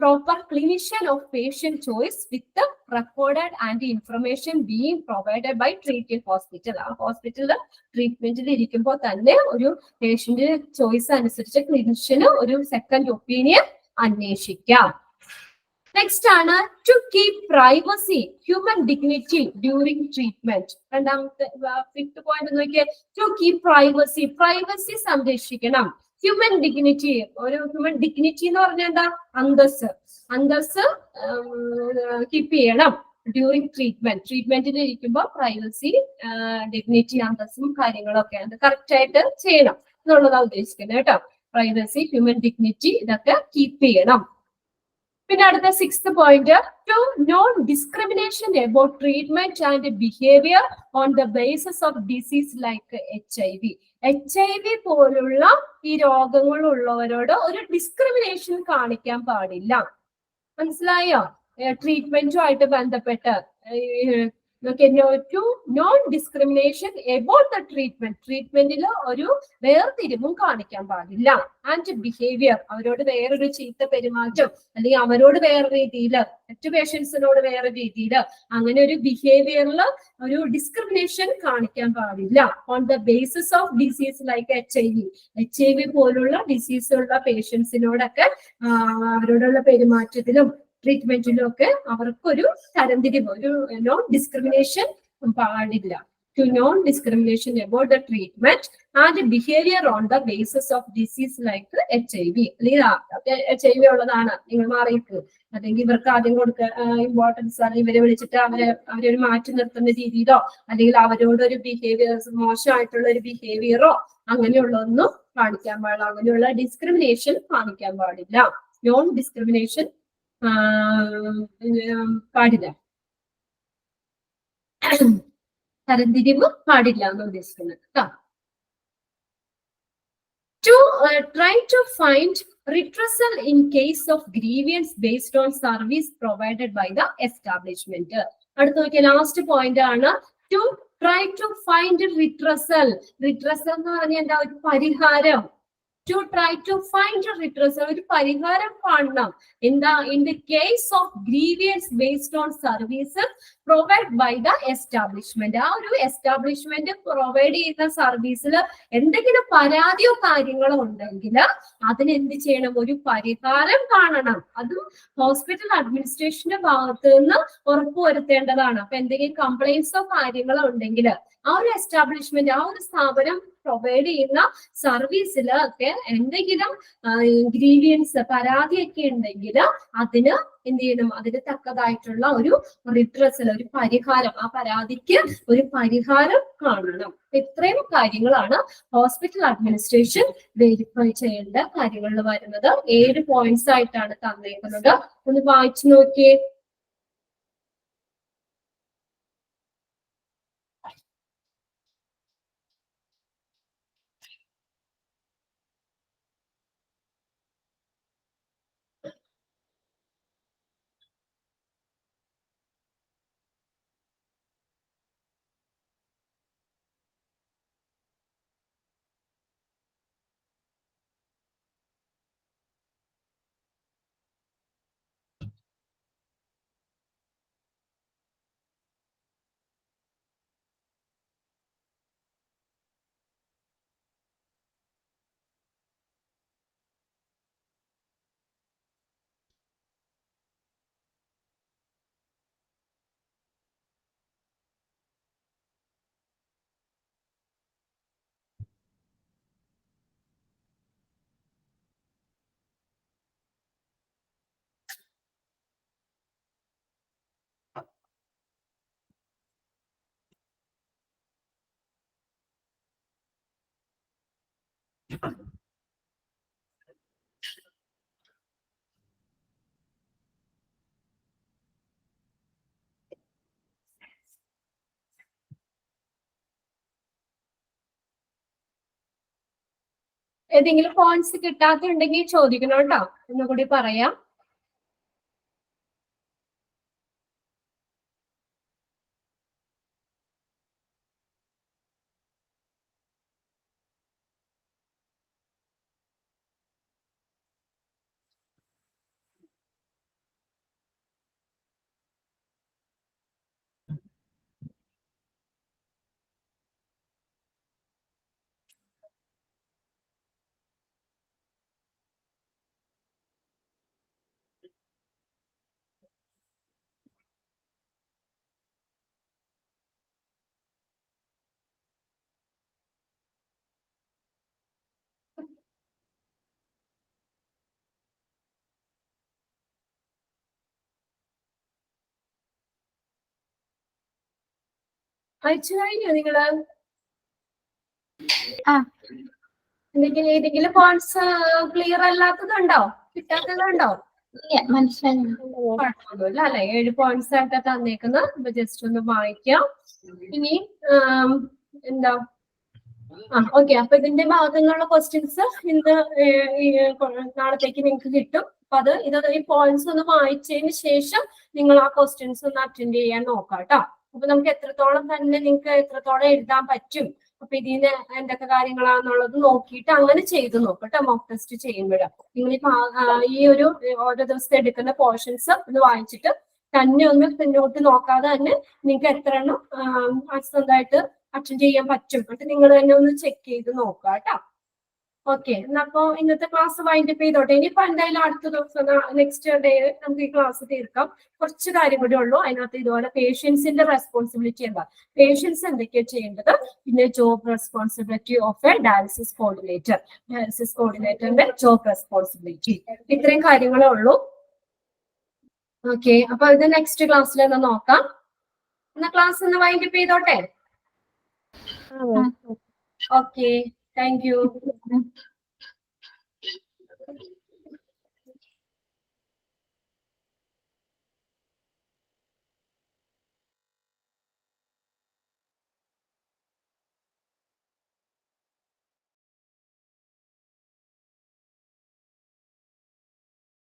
proper clinician of patient choice with the recorded and information being provided by treating hospital. ആ ഹോസ്പിറ്റലിൽ ട്രീറ്റ്മെന്റിൽ ഇരിക്കുമ്പോൾ തന്നെ ഒരു പേഷ്യന്റ് ചോയ്സ് അനുസരിച്ച് ക്ലിനിഷ്യന് ഒരു സെക്കൻഡ് ഒപ്പീനിയൻ അന്വേഷിക്കാം. നെക്സ്റ്റ് ആണ് to keep privacy human dignity during treatment. രണ്ടാമത്തെ ഫിഫ്ത് പോയിന്റ് നോക്കിയാൽ ടു കീപ് പ്രൈവസി സംരക്ഷിക്കണം. ഹ്യൂമൻ ഡിഗ്നിറ്റി, ഒരു ഹ്യൂമൻ ഡിഗ്നിറ്റി എന്ന് പറഞ്ഞാൽ എന്താ, അന്തസ് കീപ്പ് ചെയ്യണം ഡ്യൂറിങ് ട്രീറ്റ്മെന്റിൽ ഇരിക്കുമ്പോൾ പ്രൈവസി ഡിഗ്നിറ്റി അന്തസ്സും കാര്യങ്ങളൊക്കെ അത് കറക്റ്റ് ആയിട്ട് ചെയ്യണം എന്നുള്ളതാണ് ഉദ്ദേശിക്കുന്നത് കേട്ടോ. പ്രൈവസി ഹ്യൂമൻ ഡിഗ്നിറ്റി ഇതൊക്കെ കീപ്പ് ചെയ്യണം. പിന്നെ അടുത്ത sixth point two non discrimination about treatment and behaviour on the basis of disease like HIV. HIV പോലുള്ള ഈ രോഗങ്ങളുള്ളവരോട് ഒരു ഡിസ്ക്രിമിനേഷൻ കാണിക്കാൻ പാടില്ല. മനസ്സിലായോ? ട്രീറ്റ്മെന്റുമായിട്ട് ബന്ധപ്പെട്ട് non discrimination about the treatment, ട്രീറ്റ്മെന്റിൽ ഒരു വേർതിരിവും കാണിക്കാൻ പാടില്ല. ആൻഡ് ബിഹേവിയർ, അവരോട് വേറൊരു ചീത്ത പെരുമാറ്റം അല്ലെങ്കിൽ അവരോട് വേറെ രീതിയിൽ, മറ്റു പേഷ്യൻസിനോട് വേറെ രീതിയിൽ, അങ്ങനെ ഒരു ബിഹേവിയറിൽ ഒരു ഡിസ്ക്രിമിനേഷൻ കാണിക്കാൻ പാടില്ല. On the basis of disease like HIV പോലുള്ള ഡിസീസുള്ള പേഷ്യൻസിനോടൊക്കെ അവരോടുള്ള പെരുമാറ്റത്തിലും ട്രീറ്റ്മെന്റിലും ഒക്കെ അവർക്കൊരു തരംതിരിവ്, ഒരു നോൺ ഡിസ്ക്രിമിനേഷൻ പാടില്ല. To non-discrimination about the treatment and behavior on the basis of disease like HIV. HIV ഉള്ളതാണ്, നിങ്ങൾ മാറിയിട്ട് അല്ലെങ്കിൽ ഇവർക്ക് ആദ്യം ഇമ്പോർട്ടൻസ്, അല്ലെങ്കിൽ ഇവരെ വിളിച്ചിട്ട് അവരൊരു മാറ്റി നിർത്തുന്ന രീതിയിലോ അല്ലെങ്കിൽ അവരോടൊരു ബിഹേവിയേഴ്സ്, മോശമായിട്ടുള്ള ഒരു ബിഹേവിയറോ അങ്ങനെയുള്ളതൊന്നും കാണിക്കാൻ പാടില്ല. അങ്ങനെയുള്ള ഡിസ്ക്രിമിനേഷൻ കാണിക്കാൻ പാടില്ല. നോൺ ഡിസ്ക്രിമിനേഷൻ പാടില്ല, തരംതിരിവ് പാടില്ല എന്ന് ഉദ്ദേശിക്കുന്നത് കേട്ടോ. To try to find redressal in case of grievance based on service provided by the establishment. അടുത്ത നോക്കിയ ലാസ്റ്റ് പോയിന്റ് ആണ് to try to find redressal. redressal എന്ന് പറഞ്ഞാൽ എന്താ, ഒരു പരിഹാരം. To try to find a redressal, ഒരു പരിഹാരം കാണണം. എന്താ, in the case of grievance based on services provided by the establishment. ആ ഒരു എസ്റ്റാബ്ലിഷ്മെന്റ് പ്രൊവൈഡ് ചെയ്യുന്ന സർവീസിൽ എന്തെങ്കിലും പരാതിയോ കാര്യങ്ങളോ ഉണ്ടെങ്കിൽ അതിന് എന്ത് ചെയ്യണം, ഒരു പരിഹാരം കാണണം. അതും ഹോസ്പിറ്റൽ അഡ്മിനിസ്ട്രേഷന്റെ ഭാഗത്ത് നിന്ന് ഉറപ്പുവരുത്തേണ്ടതാണ്. അപ്പൊ എന്തെങ്കിലും കംപ്ലൈന്റ്സോ കാര്യങ്ങളോ ഉണ്ടെങ്കിൽ ആ ഒരു എസ്റ്റാബ്ലിഷ്മെന്റ്, ആ ഒരു സ്ഥാപനം പ്രൊവൈഡ് ചെയ്യുന്ന സർവീസിൽ ഒക്കെ എന്തെങ്കിലും ഗ്രീവിയൻസ്, പരാതിയൊക്കെ ഉണ്ടെങ്കിൽ അതിന് എന്ത് ചെയ്യണം, അതിന് തക്കതായിട്ടുള്ള ഒരു റിഡ്രസൽ, ഒരു പരിഹാരം, ആ പരാതിക്ക് ഒരു പരിഹാരം കാണണം. ഇത്രയും കാര്യങ്ങളാണ് ഹോസ്പിറ്റൽ അഡ്മിനിസ്ട്രേഷൻ വെരിഫൈ ചെയ്യേണ്ട കാര്യങ്ങളിൽ വരുന്നത്. 7 പോയിന്റ്സ് ആയിട്ടാണ് തന്നേക്കുന്നത്. ഒന്ന് വായിച്ചു നോക്കിയേ. ഏതെങ്കിലും പോയിന്റ്സ് കിട്ടാത്തുണ്ടെങ്കിൽ ചോദിക്കണം കേട്ടോ, ഒന്നുകൂടി പറയാം. അയച്ചു കഴിഞ്ഞോ നിങ്ങള്? എന്തെങ്കിലും ഏതെങ്കിലും പോയിന്റ്സ് ക്ലിയർ അല്ലാത്തതുണ്ടോ, കിട്ടാത്തതുണ്ടോ? കുഴപ്പമൊന്നുമില്ല അല്ലെ. 7 പോയിന്റ്സ് ആയിട്ട് തന്നേക്കുന്നത്. ജസ്റ്റ് ഒന്ന് വായിക്കാം. ഇനി എന്താ, ഓക്കെ. അപ്പൊ ഇതിന്റെ ഭാഗത്തുനിന്നുള്ള ക്വസ്റ്റ്യൻസ് ഇന്ന് നാളത്തേക്ക് നിങ്ങൾക്ക് കിട്ടും. അപ്പൊ ഈ പോയിന്റ്സ് ഒന്ന് വായിച്ചതിന് ശേഷം നിങ്ങൾ ആ ക്വസ്റ്റ്യൻസ് ഒന്ന് അറ്റൻഡ് ചെയ്യാൻ നോക്കാം കേട്ടോ. അപ്പൊ നമുക്ക് എത്രത്തോളം തന്നെ നിങ്ങൾക്ക് എത്രത്തോളം എഴുതാൻ പറ്റും, അപ്പൊ ഇതിന് എന്തൊക്കെ കാര്യങ്ങളാന്നുള്ളത് നോക്കിയിട്ട് അങ്ങനെ ചെയ്ത് നോക്കട്ടെ. മോക്ക് ടെസ്റ്റ് ചെയ്യുമ്പോഴാണ് നിങ്ങൾ ഈ ഒരു ഓരോ ദിവസത്തെ എടുക്കുന്ന പോർഷൻസ് ഒന്ന് വായിച്ചിട്ട് തന്നെ ഒന്ന് പിന്നോട്ട് നോക്കാതെ തന്നെ നിങ്ങൾക്ക് എത്ര എണ്ണം സ്വന്തമായിട്ട് അറ്റൻഡ് ചെയ്യാൻ പറ്റും എന്നിട്ട് നിങ്ങൾ തന്നെ ഒന്ന് ചെക്ക് ചെയ്ത് നോക്കുക കേട്ടോ. ഓക്കെ, എന്നപ്പോ ഇന്നത്തെ ക്ലാസ് വൈൻഡപ്പ് ചെയ്തോട്ടെ. ഇനിയിപ്പോ എന്തായാലും അടുത്ത ദിവസം നെക്സ്റ്റ് ഡേ നമുക്ക് ഈ ക്ലാസ് തീർക്കാം. കുറച്ച് കാര്യം കൂടെ ഉള്ളൂ അതിനകത്ത്. ഇതുപോലെ പേഷ്യൻസിന്റെ റെസ്പോൺസിബിലിറ്റി എന്താ, പേഷ്യൻസ് എന്തൊക്കെയാണ് ചെയ്യേണ്ടത്, പിന്നെ job responsibility of a dialysis coordinator, dialysis കോർഡിനേറ്ററിന്റെ ജോബ് റെസ്പോൺസിബിലിറ്റി, ഇത്രയും കാര്യങ്ങളേ ഉള്ളൂ. ഓക്കെ, അപ്പൊ ഇത് നെക്സ്റ്റ് ക്ലാസ്സിൽ ഒന്ന് നോക്കാം. എന്നാ ക്ലാസ് ഒന്ന് വൈൻഡപ്പ് ചെയ്തോട്ടെ. Okay, thank you.